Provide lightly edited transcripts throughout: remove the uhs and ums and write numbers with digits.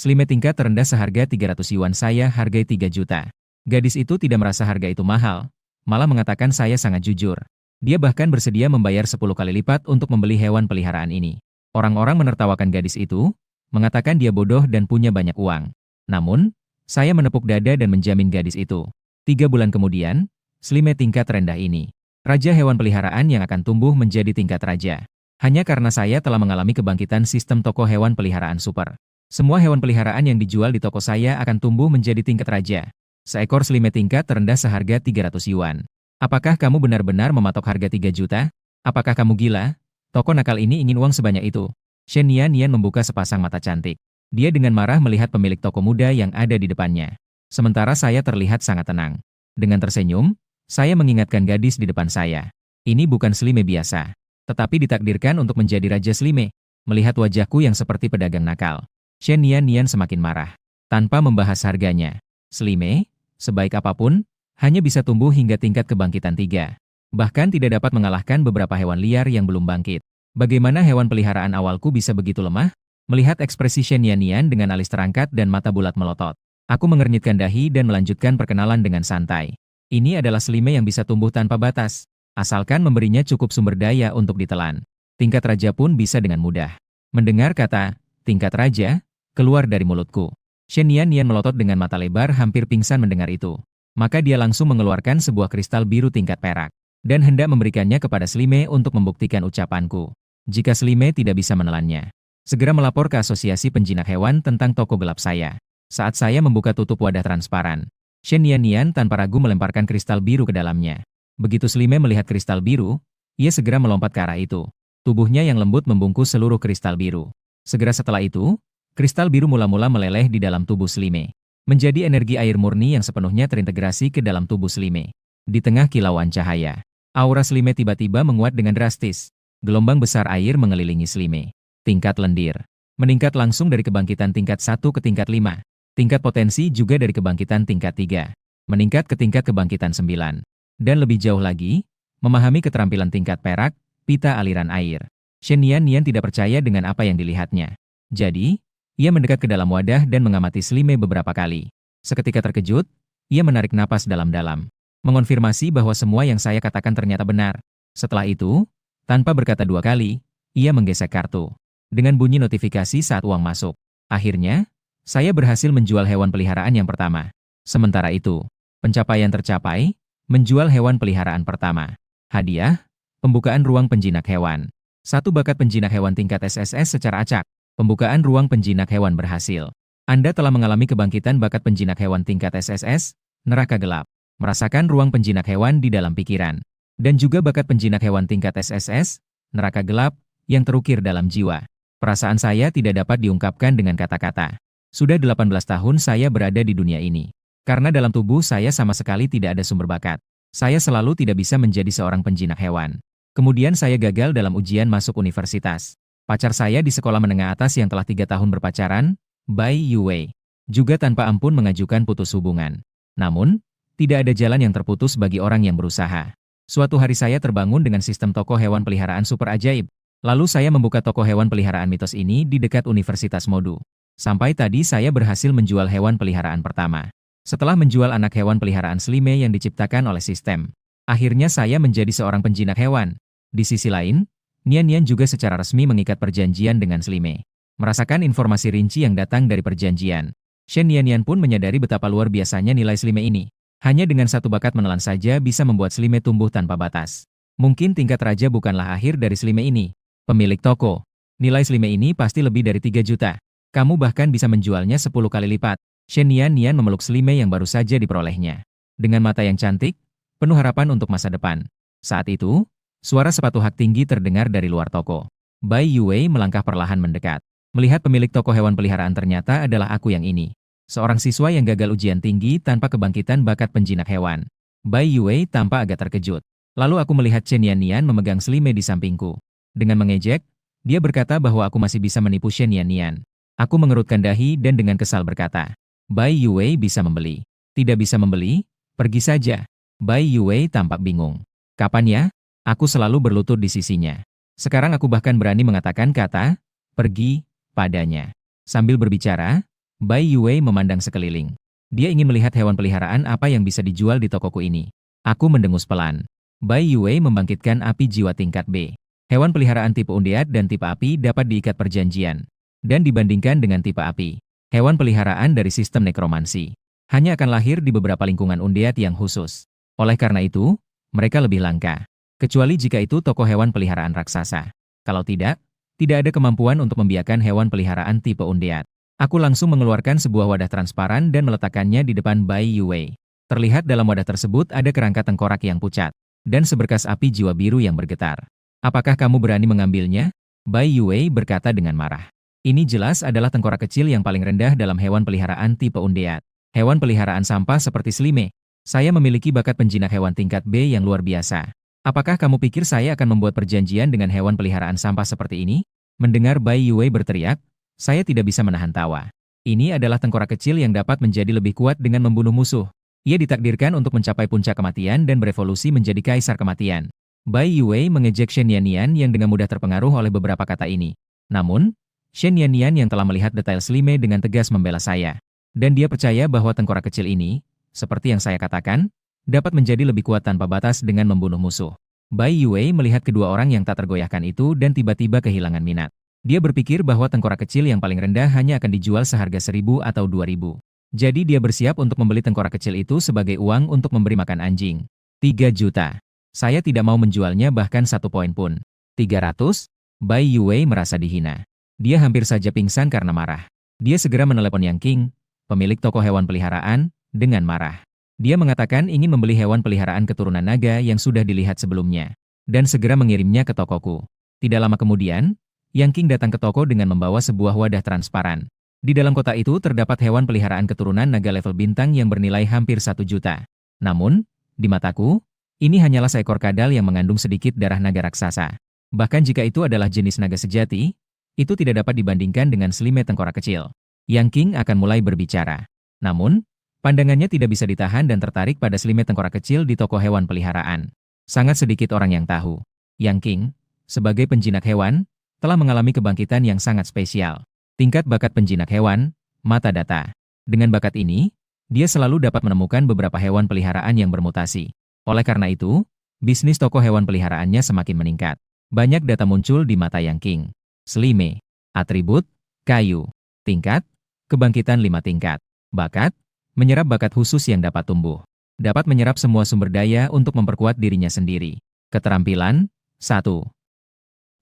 Selime tingkat terendah seharga 300 yuan saya hargai 3 juta. Gadis itu tidak merasa harga itu mahal, malah mengatakan saya sangat jujur. Dia bahkan bersedia membayar 10 kali lipat untuk membeli hewan peliharaan ini. Orang-orang menertawakan gadis itu, mengatakan dia bodoh dan punya banyak uang. Namun, saya menepuk dada dan menjamin gadis itu. 3 bulan kemudian, Selime tingkat rendah ini, raja hewan peliharaan yang akan tumbuh menjadi tingkat raja. Hanya karena saya telah mengalami kebangkitan sistem toko hewan peliharaan super. Semua hewan peliharaan yang dijual di toko saya akan tumbuh menjadi tingkat raja. Seekor Selime tingkat terendah seharga 300 yuan. Apakah kamu benar-benar mematok harga 3 juta? Apakah kamu gila? Toko nakal ini ingin uang sebanyak itu. Shen Nian membuka sepasang mata cantik. Dia dengan marah melihat pemilik toko muda yang ada di depannya. Sementara saya terlihat sangat tenang. Dengan tersenyum, saya mengingatkan gadis di depan saya. Ini bukan Selime biasa, tetapi ditakdirkan untuk menjadi Raja Selime. Melihat wajahku yang seperti pedagang nakal, Shen Nian semakin marah. Tanpa membahas harganya, Selime, sebaik apapun, hanya bisa tumbuh hingga tingkat kebangkitan 3. Bahkan tidak dapat mengalahkan beberapa hewan liar yang belum bangkit. Bagaimana hewan peliharaan awalku bisa begitu lemah? Melihat ekspresi Shen Nian dengan alis terangkat dan mata bulat melotot, aku mengernyitkan dahi dan melanjutkan perkenalan dengan santai. Ini adalah Selime yang bisa tumbuh tanpa batas, asalkan memberinya cukup sumber daya untuk ditelan. Tingkat raja pun bisa dengan mudah. Mendengar kata, tingkat raja, keluar dari mulutku. Shen Nian melotot dengan mata lebar hampir pingsan mendengar itu. Maka dia langsung mengeluarkan sebuah kristal biru tingkat perak, dan hendak memberikannya kepada Selime untuk membuktikan ucapanku. Jika Selime tidak bisa menelannya, segera melapor ke Asosiasi Penjinak Hewan tentang toko gelap saya. Saat saya membuka tutup wadah transparan, Shen Nian tanpa ragu melemparkan kristal biru ke dalamnya. Begitu Selime melihat kristal biru, ia segera melompat ke arah itu. Tubuhnya yang lembut membungkus seluruh kristal biru. Segera setelah itu, kristal biru mula-mula meleleh di dalam tubuh Selime, menjadi energi air murni yang sepenuhnya terintegrasi ke dalam tubuh Selime. Di tengah kilauan cahaya, aura Selime tiba-tiba menguat dengan drastis. Gelombang besar air mengelilingi Selime. Tingkat lendir meningkat langsung dari kebangkitan tingkat 1 ke tingkat 5. Tingkat potensi juga dari kebangkitan tingkat 3, meningkat ke tingkat kebangkitan 9. Dan lebih jauh lagi, memahami keterampilan tingkat perak, pita aliran air. Shen Nian tidak percaya dengan apa yang dilihatnya. Jadi, ia mendekat ke dalam wadah dan mengamati Selime beberapa kali. Seketika terkejut, ia menarik napas dalam-dalam, mengonfirmasi bahwa semua yang saya katakan ternyata benar. Setelah itu, tanpa berkata dua kali, ia menggesek kartu. Dengan bunyi notifikasi saat uang masuk. Akhirnya, saya berhasil menjual hewan peliharaan yang pertama. Sementara itu, pencapaian tercapai, menjual hewan peliharaan pertama. Hadiah, pembukaan ruang penjinak hewan. 1 bakat penjinak hewan tingkat SSS secara acak. Pembukaan ruang penjinak hewan berhasil. Anda telah mengalami kebangkitan bakat penjinak hewan tingkat SSS, neraka gelap. Merasakan ruang penjinak hewan di dalam pikiran. Dan juga bakat penjinak hewan tingkat SSS, neraka gelap, yang terukir dalam jiwa. Perasaan saya tidak dapat diungkapkan dengan kata-kata. Sudah 18 tahun saya berada di dunia ini. Karena dalam tubuh saya sama sekali tidak ada sumber bakat. Saya selalu tidak bisa menjadi seorang penjinak hewan. Kemudian saya gagal dalam ujian masuk universitas. Pacar saya di sekolah menengah atas yang telah 3 tahun berpacaran, Bai Yue, juga tanpa ampun mengajukan putus hubungan. Namun, tidak ada jalan yang terputus bagi orang yang berusaha. Suatu hari saya terbangun dengan sistem toko hewan peliharaan super ajaib. Lalu saya membuka toko hewan peliharaan mitos ini di dekat Universitas Modu. Sampai tadi saya berhasil menjual hewan peliharaan pertama. Setelah menjual anak hewan peliharaan Selime yang diciptakan oleh sistem, akhirnya saya menjadi seorang penjinak hewan. Di sisi lain, Nian juga secara resmi mengikat perjanjian dengan Selime. Merasakan informasi rinci yang datang dari perjanjian, Shen Nian pun menyadari betapa luar biasanya nilai Selime ini. Hanya dengan 1 bakat menelan saja bisa membuat Selime tumbuh tanpa batas. Mungkin tingkat raja bukanlah akhir dari Selime ini. Pemilik toko, nilai Selime ini pasti lebih dari 3 juta. Kamu bahkan bisa menjualnya 10 kali lipat. Shen Nian memeluk Selime yang baru saja diperolehnya. Dengan mata yang cantik, penuh harapan untuk masa depan. Saat itu, suara sepatu hak tinggi terdengar dari luar toko. Bai Yue melangkah perlahan mendekat. Melihat pemilik toko hewan peliharaan ternyata adalah aku yang ini. Seorang siswa yang gagal ujian tinggi tanpa kebangkitan bakat penjinak hewan. Bai Yue tampak agak terkejut. Lalu aku melihat Shen Nian memegang Selime di sampingku. Dengan mengejek, dia berkata bahwa aku masih bisa menipu Shen Nian. Aku mengerutkan dahi dan dengan kesal berkata, Bai Yue bisa membeli. Tidak bisa membeli? Pergi saja. Bai Yue tampak bingung. Kapan ya? Aku selalu berlutut di sisinya. Sekarang aku bahkan berani mengatakan kata, pergi, padanya. Sambil berbicara, Bai Yue memandang sekeliling. Dia ingin melihat hewan peliharaan apa yang bisa dijual di tokoku ini. Aku mendengus pelan. Bai Yue membangkitkan api jiwa tingkat B. Hewan peliharaan tipe undead dan tipe api dapat diikat perjanjian. Dan dibandingkan dengan tipe api, hewan peliharaan dari sistem nekromansi hanya akan lahir di beberapa lingkungan undead yang khusus. Oleh karena itu, mereka lebih langka. Kecuali jika itu tokoh hewan peliharaan raksasa. Kalau tidak ada kemampuan untuk membiarkan hewan peliharaan tipe undead. Aku langsung mengeluarkan sebuah wadah transparan dan meletakkannya di depan Bai Yue. Terlihat dalam wadah tersebut ada kerangka tengkorak yang pucat, dan seberkas api jiwa biru yang bergetar. Apakah kamu berani mengambilnya? Bai Yue berkata dengan marah. Ini jelas adalah tengkorak kecil yang paling rendah dalam hewan peliharaan tipe undead. Hewan peliharaan sampah seperti Slime. Saya memiliki bakat penjinak hewan tingkat B yang luar biasa. Apakah kamu pikir saya akan membuat perjanjian dengan hewan peliharaan sampah seperti ini? Mendengar Bai Yue berteriak, saya tidak bisa menahan tawa. Ini adalah tengkorak kecil yang dapat menjadi lebih kuat dengan membunuh musuh. Ia ditakdirkan untuk mencapai puncak kematian dan berevolusi menjadi kaisar kematian. Bai Yue mengejek Shen Yannian yang dengan mudah terpengaruh oleh beberapa kata ini. Namun, Shen Yannian yang telah melihat detail Slime dengan tegas membela saya. Dan dia percaya bahwa tengkorak kecil ini, seperti yang saya katakan, dapat menjadi lebih kuat tanpa batas dengan membunuh musuh. Bai Yue melihat kedua orang yang tak tergoyahkan itu dan tiba-tiba kehilangan minat. Dia berpikir bahwa tengkorak kecil yang paling rendah hanya akan dijual seharga 1.000 atau 2.000. Jadi dia bersiap untuk membeli tengkorak kecil itu sebagai uang untuk memberi makan anjing. 3 juta. Saya tidak mau menjualnya bahkan 1 poin pun. 300? Bai Yue merasa dihina. Dia hampir saja pingsan karena marah. Dia segera menelepon Yang King, pemilik toko hewan peliharaan, dengan marah. Dia mengatakan ingin membeli hewan peliharaan keturunan naga yang sudah dilihat sebelumnya, dan segera mengirimnya ke tokoku. Tidak lama kemudian, Yang King datang ke toko dengan membawa sebuah wadah transparan. Di dalam kotak itu terdapat hewan peliharaan keturunan naga level bintang yang bernilai hampir 1 juta. Namun, di mataku, ini hanyalah seekor kadal yang mengandung sedikit darah naga raksasa. Bahkan jika itu adalah jenis naga sejati, itu tidak dapat dibandingkan dengan Slime tengkorak kecil. Yang King akan mulai berbicara. Namun, pandangannya tidak bisa ditahan dan tertarik pada Slime tengkorak kecil di toko hewan peliharaan. Sangat sedikit orang yang tahu. Yang King, sebagai penjinak hewan, telah mengalami kebangkitan yang sangat spesial. Tingkat bakat penjinak hewan, mata data. Dengan bakat ini, dia selalu dapat menemukan beberapa hewan peliharaan yang bermutasi. Oleh karena itu, bisnis toko hewan peliharaannya semakin meningkat. Banyak data muncul di mata Yang King. Slime, atribut, kayu, tingkat, kebangkitan 5 tingkat. Bakat, menyerap bakat khusus yang dapat tumbuh. Dapat menyerap semua sumber daya untuk memperkuat dirinya sendiri. Keterampilan, 1.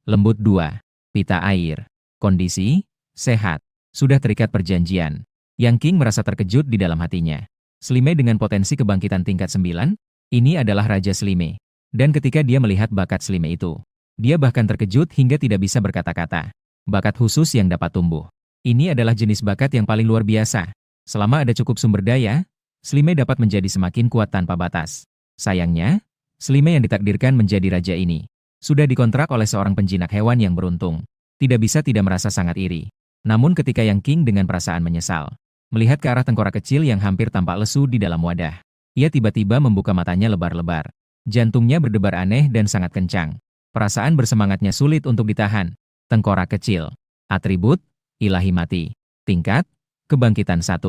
Lembut 2. Pita air. Kondisi, sehat. Sudah terikat perjanjian. Yang King merasa terkejut di dalam hatinya. Slime dengan potensi kebangkitan tingkat 9, ini adalah Raja Slime. Dan ketika dia melihat bakat Slime itu, dia bahkan terkejut hingga tidak bisa berkata-kata. Bakat khusus yang dapat tumbuh. Ini adalah jenis bakat yang paling luar biasa. Selama ada cukup sumber daya, Slime dapat menjadi semakin kuat tanpa batas. Sayangnya, Slime yang ditakdirkan menjadi raja ini sudah dikontrak oleh seorang penjinak hewan yang beruntung. Tidak bisa tidak merasa sangat iri. Namun ketika Yang King dengan perasaan menyesal, melihat ke arah tengkorak kecil yang hampir tampak lesu di dalam wadah, ia tiba-tiba membuka matanya lebar-lebar. Jantungnya berdebar aneh dan sangat kencang. Perasaan bersemangatnya sulit untuk ditahan. Tengkorak kecil. Atribut, ilahi mati. Tingkat, kebangkitan 1.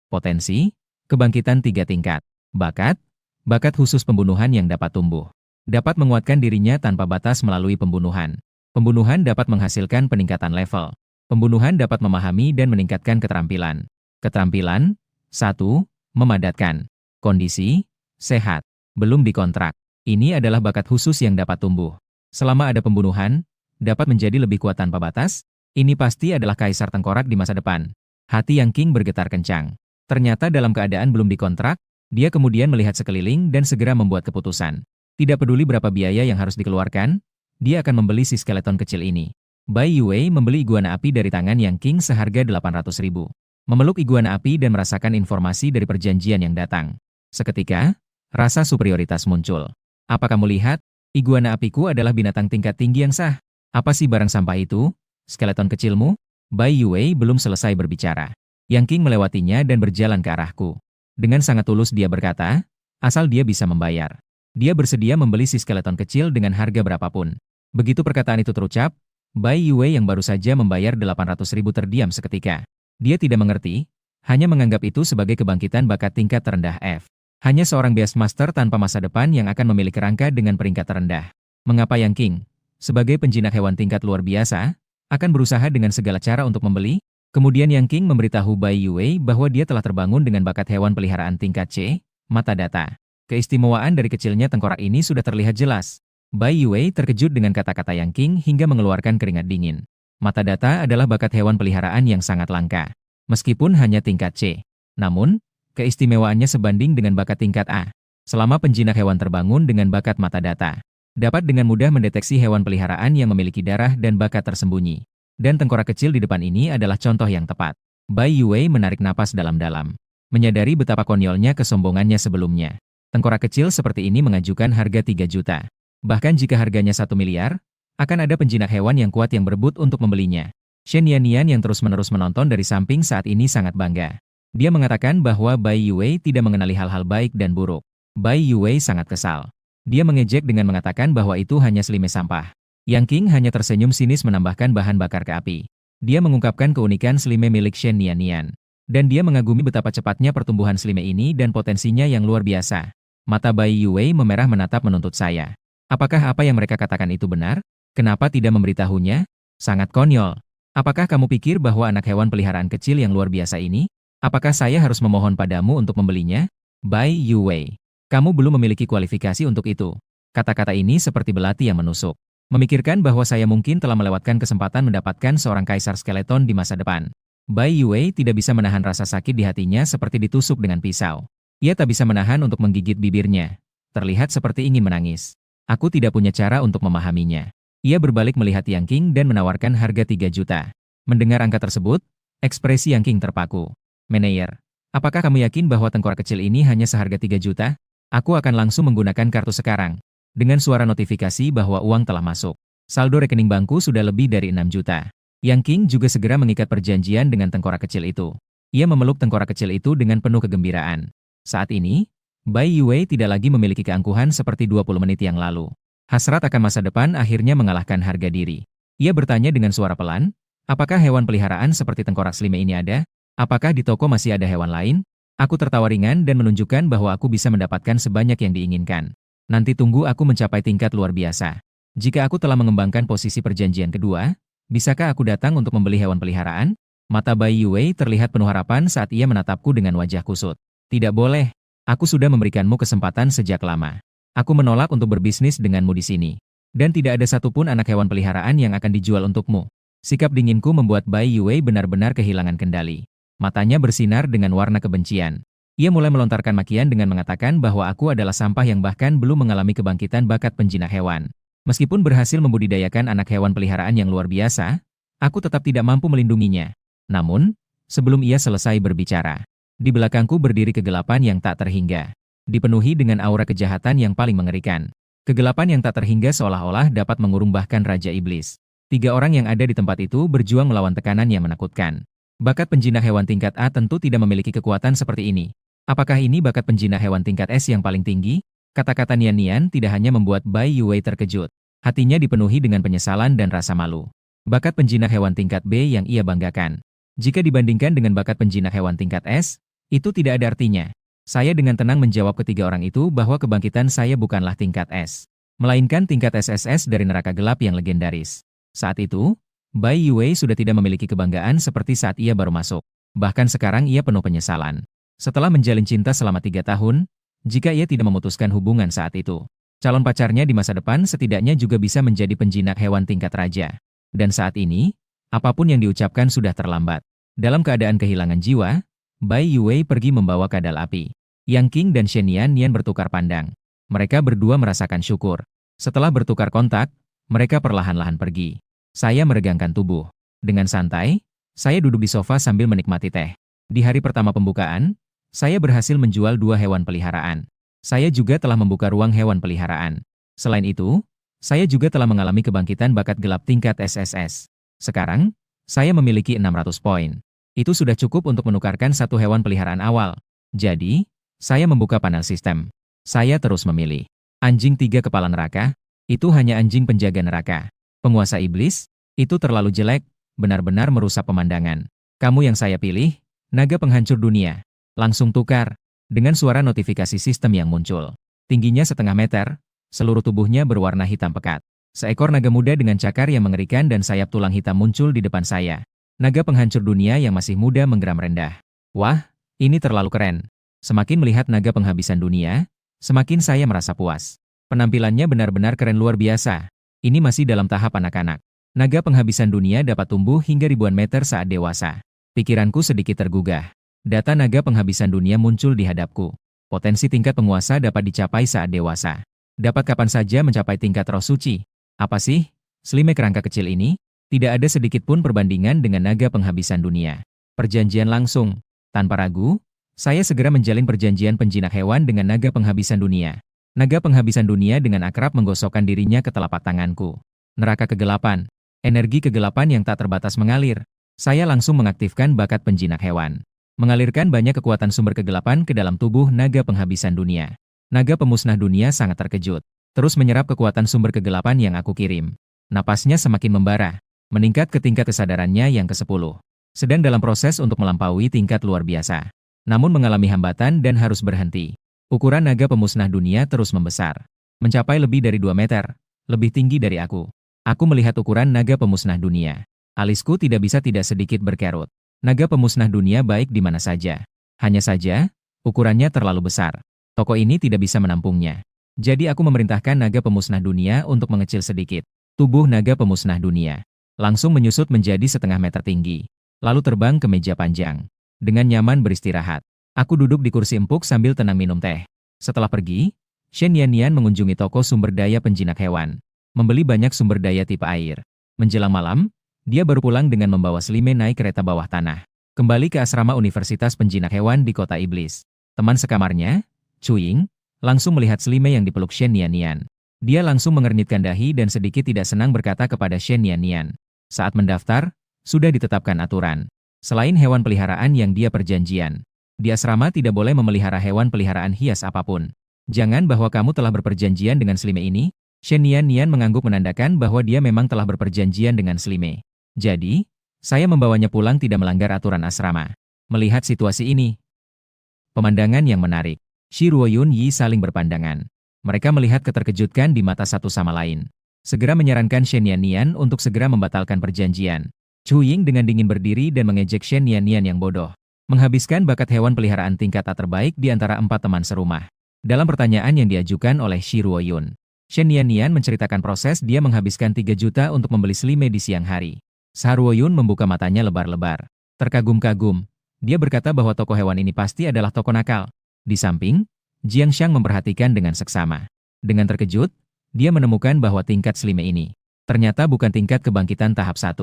Potensi, kebangkitan 3 tingkat. Bakat, bakat khusus pembunuhan yang dapat tumbuh. Dapat menguatkan dirinya tanpa batas melalui pembunuhan. Pembunuhan dapat menghasilkan peningkatan level. Pembunuhan dapat memahami dan meningkatkan keterampilan. Keterampilan, 1. Memadatkan. Kondisi, sehat. Belum dikontrak. Ini adalah bakat khusus yang dapat tumbuh. Selama ada pembunuhan, dapat menjadi lebih kuat tanpa batas. Ini pasti adalah kaisar tengkorak di masa depan. Hati Yang King bergetar kencang. Ternyata dalam keadaan belum dikontrak, dia kemudian melihat sekeliling dan segera membuat keputusan. Tidak peduli berapa biaya yang harus dikeluarkan, dia akan membeli si skeleton kecil ini. Bai Yue membeli iguana api dari tangan Yang King seharga 800.000. Memeluk iguana api dan merasakan informasi dari perjanjian yang datang. Seketika, rasa superioritas muncul. Apa kamu lihat? Iguana apiku adalah binatang tingkat tinggi yang sah. Apa sih barang sampah itu? Skeleton kecilmu? Bai Yue belum selesai berbicara. Yang King melewatinya dan berjalan ke arahku. Dengan sangat tulus dia berkata, asal dia bisa membayar. Dia bersedia membeli si skeleton kecil dengan harga berapapun. Begitu perkataan itu terucap, Bai Yue yang baru saja membayar 800.000 terdiam seketika. Dia tidak mengerti Hanya menganggap itu sebagai kebangkitan bakat tingkat terendah F. Hanya seorang Beastmaster tanpa masa depan yang akan memiliki kerangka dengan peringkat terendah. Mengapa Yang King, sebagai penjinak hewan tingkat luar biasa, akan berusaha dengan segala cara untuk membeli? Kemudian Yang King memberitahu Bai Yue bahwa dia telah terbangun dengan bakat hewan peliharaan tingkat C, mata data. Keistimewaan dari kecilnya tengkorak ini sudah terlihat jelas. Bai Yue terkejut dengan kata-kata Yang King hingga mengeluarkan keringat dingin. Mata data adalah bakat hewan peliharaan yang sangat langka. Meskipun hanya tingkat C. Namun, keistimewaannya sebanding dengan bakat tingkat A. Selama penjinak hewan terbangun dengan bakat mata data, dapat dengan mudah mendeteksi hewan peliharaan yang memiliki darah dan bakat tersembunyi. Dan tengkorak kecil di depan ini adalah contoh yang tepat. Bai Yue menarik napas dalam-dalam. Menyadari betapa konyolnya kesombongannya sebelumnya. Tengkorak kecil seperti ini mengajukan harga 3 juta. Bahkan jika harganya 1 miliar, akan ada penjinak hewan yang kuat yang berebut untuk membelinya. Shen Yannian yang terus-menerus menonton dari samping saat ini sangat bangga. Dia mengatakan bahwa Bai Yue tidak mengenali hal-hal baik dan buruk. Bai Yue sangat kesal. Dia mengejek dengan mengatakan bahwa itu hanya selimut sampah. Yang King hanya tersenyum sinis menambahkan bahan bakar ke api. Dia mengungkapkan keunikan selimut milik Shen Yannian. Dan dia mengagumi betapa cepatnya pertumbuhan selimut ini dan potensinya yang luar biasa. Mata Bai Yue memerah menatap menuntut saya. Apakah apa yang mereka katakan itu benar? Kenapa tidak memberitahunya? Sangat konyol. Apakah kamu pikir bahwa anak hewan peliharaan kecil yang luar biasa ini? Apakah saya harus memohon padamu untuk membelinya? Bai Yue, kamu belum memiliki kualifikasi untuk itu. Kata-kata ini seperti belati yang menusuk. Memikirkan bahwa saya mungkin telah melewatkan kesempatan mendapatkan seorang kaisar skeleton di masa depan. Bai Yue tidak bisa menahan rasa sakit di hatinya seperti ditusuk dengan pisau. Ia tak bisa menahan untuk menggigit bibirnya. Terlihat seperti ingin menangis. Aku tidak punya cara untuk memahaminya. Ia berbalik melihat Yang King dan menawarkan harga 3 juta. Mendengar angka tersebut, ekspresi Yang King terpaku. Meneyer, apakah kamu yakin bahwa tengkorak kecil ini hanya seharga 3 juta? Aku akan langsung menggunakan kartu sekarang. Dengan suara notifikasi bahwa uang telah masuk. Saldo rekening bangku sudah lebih dari 6 juta. Yang King juga segera mengikat perjanjian dengan tengkorak kecil itu. Ia memeluk tengkorak kecil itu dengan penuh kegembiraan. Saat ini, Bai Yue tidak lagi memiliki keangkuhan seperti 20 menit yang lalu. Hasrat akan masa depan akhirnya mengalahkan harga diri. Ia bertanya dengan suara pelan, apakah hewan peliharaan seperti tengkorak selime ini ada? Apakah di toko masih ada hewan lain? Aku tertawa ringan dan menunjukkan bahwa aku bisa mendapatkan sebanyak yang diinginkan. Nanti tunggu aku mencapai tingkat luar biasa. Jika aku telah mengembangkan posisi perjanjian kedua, bisakah aku datang untuk membeli hewan peliharaan? Mata Bai Yue terlihat penuh harapan saat ia menatapku dengan wajah kusut. Tidak boleh. Aku sudah memberikanmu kesempatan sejak lama. Aku menolak untuk berbisnis denganmu di sini. Dan tidak ada satupun anak hewan peliharaan yang akan dijual untukmu. Sikap dinginku membuat Bai Yue benar-benar kehilangan kendali. Matanya bersinar dengan warna kebencian. Ia mulai melontarkan makian dengan mengatakan bahwa aku adalah sampah yang bahkan belum mengalami kebangkitan bakat penjinak hewan. Meskipun berhasil membudidayakan anak hewan peliharaan yang luar biasa, aku tetap tidak mampu melindunginya. Namun, sebelum ia selesai berbicara, di belakangku berdiri kegelapan yang tak terhingga. Dipenuhi dengan aura kejahatan yang paling mengerikan. Kegelapan yang tak terhingga seolah-olah dapat mengurung bahkan Raja Iblis. 3 orang yang ada di tempat itu berjuang melawan tekanan yang menakutkan. Bakat penjinak hewan tingkat A tentu tidak memiliki kekuatan seperti ini. Apakah ini bakat penjinak hewan tingkat S yang paling tinggi? Kata-kata Nian tidak hanya membuat Bai Yue terkejut. Hatinya dipenuhi dengan penyesalan dan rasa malu. Bakat penjinak hewan tingkat B yang ia banggakan. Jika dibandingkan dengan bakat penjinak hewan tingkat S, itu tidak ada artinya. Saya dengan tenang menjawab ketiga orang itu bahwa kebangkitan saya bukanlah tingkat S, melainkan tingkat SSS dari neraka gelap yang legendaris. Saat itu, Bai Yue sudah tidak memiliki kebanggaan seperti saat ia baru masuk. Bahkan sekarang ia penuh penyesalan. Setelah menjalin cinta selama 3 tahun, jika ia tidak memutuskan hubungan saat itu, calon pacarnya di masa depan setidaknya juga bisa menjadi penjinak hewan tingkat raja. Dan saat ini, apapun yang diucapkan sudah terlambat. Dalam keadaan kehilangan jiwa, Bai Yue pergi membawa kadal api. Yang King dan Shen Yannian bertukar pandang. Mereka berdua merasakan syukur. Setelah bertukar kontak, mereka perlahan-lahan pergi. Saya meregangkan tubuh. Dengan santai, saya duduk di sofa sambil menikmati teh. Di hari pertama pembukaan, saya berhasil menjual 2 hewan peliharaan. Saya juga telah membuka ruang hewan peliharaan. Selain itu, saya juga telah mengalami kebangkitan bakat gelap tingkat SSS. Sekarang, saya memiliki 600 poin. Itu sudah cukup untuk menukarkan 1 hewan peliharaan awal. Jadi, saya membuka panel sistem. Saya terus memilih. Anjing 3 kepala neraka, itu hanya anjing penjaga neraka. Penguasa iblis, itu terlalu jelek, benar-benar merusak pemandangan. Kamu yang saya pilih, Naga penghancur dunia. Langsung tukar. Dengan suara notifikasi sistem yang muncul. Tingginya setengah meter, seluruh tubuhnya berwarna hitam pekat. Seekor naga muda dengan cakar yang mengerikan dan sayap tulang hitam muncul di depan saya. Naga penghancur dunia yang masih muda menggeram rendah. Wah, ini terlalu keren. Semakin melihat naga penghabisan dunia, semakin saya merasa puas. Penampilannya benar-benar keren luar biasa. Ini masih dalam tahap anak-anak. Naga penghabisan dunia dapat tumbuh hingga ribuan meter saat dewasa. Pikiranku sedikit tergugah. Data naga penghabisan dunia muncul di hadapku. Potensi tingkat penguasa dapat dicapai saat dewasa. Dapat kapan saja mencapai tingkat roh suci. Apa sih? Slime kerangka kecil ini? Tidak ada sedikit pun perbandingan dengan naga penghabisan dunia. Perjanjian langsung. Tanpa ragu, saya segera menjalin perjanjian penjinak hewan dengan naga penghabisan dunia. Naga penghabisan dunia dengan akrab menggosokkan dirinya ke telapak tanganku. Neraka kegelapan. Energi kegelapan yang tak terbatas mengalir. Saya langsung mengaktifkan bakat penjinak hewan. Mengalirkan banyak kekuatan sumber kegelapan ke dalam tubuh naga penghabisan dunia. Naga pemusnah dunia sangat terkejut. Terus menyerap kekuatan sumber kegelapan yang aku kirim. Napasnya semakin membara. Meningkat ke tingkat kesadarannya yang ke-10. Sedang dalam proses untuk melampaui tingkat luar biasa. Namun mengalami hambatan dan harus berhenti. Ukuran naga pemusnah dunia terus membesar. Mencapai lebih dari 2 meter. Lebih tinggi dari aku. Aku melihat ukuran naga pemusnah dunia. Alisku tidak bisa tidak sedikit berkerut. Naga pemusnah dunia baik di mana saja. Hanya saja, ukurannya terlalu besar. Toko ini tidak bisa menampungnya. Jadi aku memerintahkan naga pemusnah dunia untuk mengecil sedikit. Tubuh naga pemusnah dunia langsung menyusut menjadi setengah meter tinggi. Lalu terbang ke meja panjang. Dengan nyaman beristirahat. Aku duduk di kursi empuk sambil tenang minum teh. Setelah pergi, Shen Yannian mengunjungi toko sumber daya penjinak hewan. Membeli banyak sumber daya tipe air. Menjelang malam, dia baru pulang dengan membawa Slime naik kereta bawah tanah. Kembali ke asrama Universitas Penjinak Hewan di Kota Iblis. Teman sekamarnya, Chuying, langsung melihat Slime yang dipeluk Shen Yannian. Dia langsung mengernyitkan dahi dan sedikit tidak senang berkata kepada Shen Yannian. Saat mendaftar, sudah ditetapkan aturan. Selain hewan peliharaan yang dia perjanjian, di asrama tidak boleh memelihara hewan peliharaan hias apapun. Jangan bahwa kamu telah berperjanjian dengan Slime ini. Shen Yannian mengangguk menandakan bahwa dia memang telah berperjanjian dengan Slime. Jadi, saya membawanya pulang tidak melanggar aturan asrama. Melihat situasi ini, pemandangan yang menarik. Shi Ruoyun Yi saling berpandangan. Mereka melihat keterkejutkan di mata satu sama lain. Segera menyarankan Shen Yannian untuk segera membatalkan perjanjian. Chuying dengan dingin berdiri dan mengejek Shen Yannian yang bodoh. Menghabiskan bakat hewan peliharaan tingkat tak terbaik di antara 4 teman serumah. Dalam pertanyaan yang diajukan oleh Shi Ruoyun, Shen Yannian menceritakan proses dia menghabiskan 3 juta untuk membeli Slime di siang hari. Ruoyun membuka matanya lebar-lebar. Terkagum-kagum. Dia berkata bahwa toko hewan ini pasti adalah toko nakal. Di samping, Jiang Xiang memperhatikan dengan seksama. Dengan terkejut, dia menemukan bahwa tingkat Slime ini ternyata bukan tingkat kebangkitan tahap 1,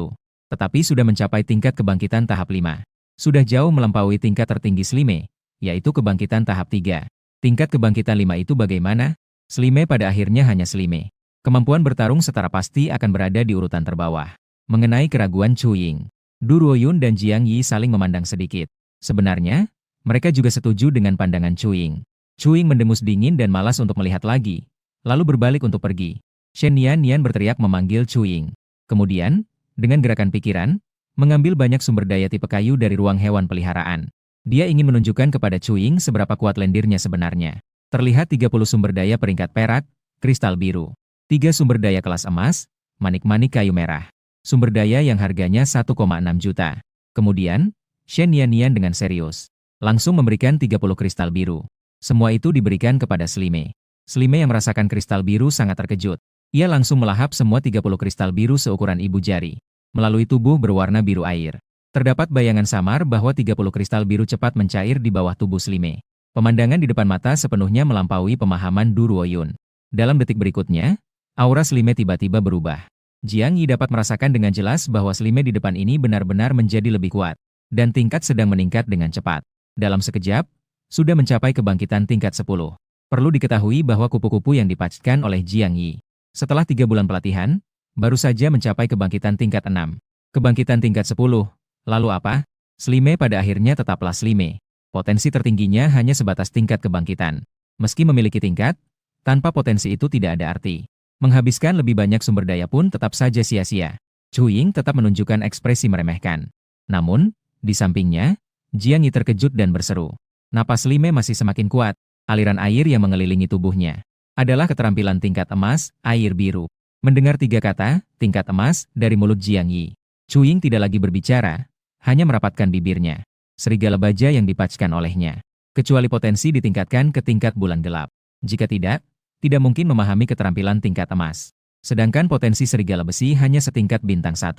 tetapi sudah mencapai tingkat kebangkitan tahap 5. Sudah jauh melampaui tingkat tertinggi Slime, yaitu kebangkitan tahap 3. Tingkat kebangkitan 5 itu bagaimana? Slime pada akhirnya hanya Slime. Kemampuan bertarung setara pasti akan berada di urutan terbawah. Mengenai keraguan Chuying, Du Ruoyun dan Jiang Yi saling memandang sedikit. Sebenarnya, mereka juga setuju dengan pandangan Chuying. Chuying mendengus dingin dan malas untuk melihat lagi, lalu berbalik untuk pergi. Shen Yannian berteriak memanggil Chuying. Kemudian, dengan gerakan pikiran, mengambil banyak sumber daya tipe kayu dari ruang hewan peliharaan. Dia ingin menunjukkan kepada Chuying seberapa kuat lendirnya sebenarnya. Terlihat 30 sumber daya peringkat perak, kristal biru. 3 sumber daya kelas emas, manik-manik kayu merah. Sumber daya yang harganya 1,6 juta. Kemudian, Shen Yannian dengan serius langsung memberikan 30 kristal biru. Semua itu diberikan kepada Slime. Slime yang merasakan kristal biru sangat terkejut. Ia langsung melahap semua 30 kristal biru seukuran ibu jari. Melalui tubuh berwarna biru air. Terdapat bayangan samar bahwa 30 kristal biru cepat mencair di bawah tubuh Slime. Pemandangan di depan mata sepenuhnya melampaui pemahaman Du Ruoyun. Dalam detik berikutnya, aura Slime tiba-tiba berubah. Jiang Yi dapat merasakan dengan jelas bahwa Slime di depan ini benar-benar menjadi lebih kuat, dan tingkat sedang meningkat dengan cepat. Dalam sekejap, sudah mencapai kebangkitan tingkat 10. Perlu diketahui bahwa kupu-kupu yang dipacetkan oleh Jiang Yi, setelah 3 bulan pelatihan, baru saja mencapai kebangkitan tingkat 6. Kebangkitan tingkat 10, lalu apa? Slime pada akhirnya tetaplah Slime. Potensi tertingginya hanya sebatas tingkat kebangkitan. Meski memiliki tingkat, tanpa potensi itu tidak ada arti. Menghabiskan lebih banyak sumber daya pun tetap saja sia-sia. Chuying tetap menunjukkan ekspresi meremehkan. Namun, di sampingnya, Jiang Yi terkejut dan berseru. Napas Lime masih semakin kuat. Aliran air yang mengelilingi tubuhnya adalah keterampilan tingkat emas, air biru. Mendengar 3 kata, tingkat emas, dari mulut Jiang Yi, Chu Ying tidak lagi berbicara, hanya merapatkan bibirnya. Serigala baja yang dipackan olehnya. Kecuali potensi ditingkatkan ke tingkat bulan gelap. Jika tidak mungkin memahami keterampilan tingkat emas. Sedangkan potensi serigala besi hanya setingkat bintang 1.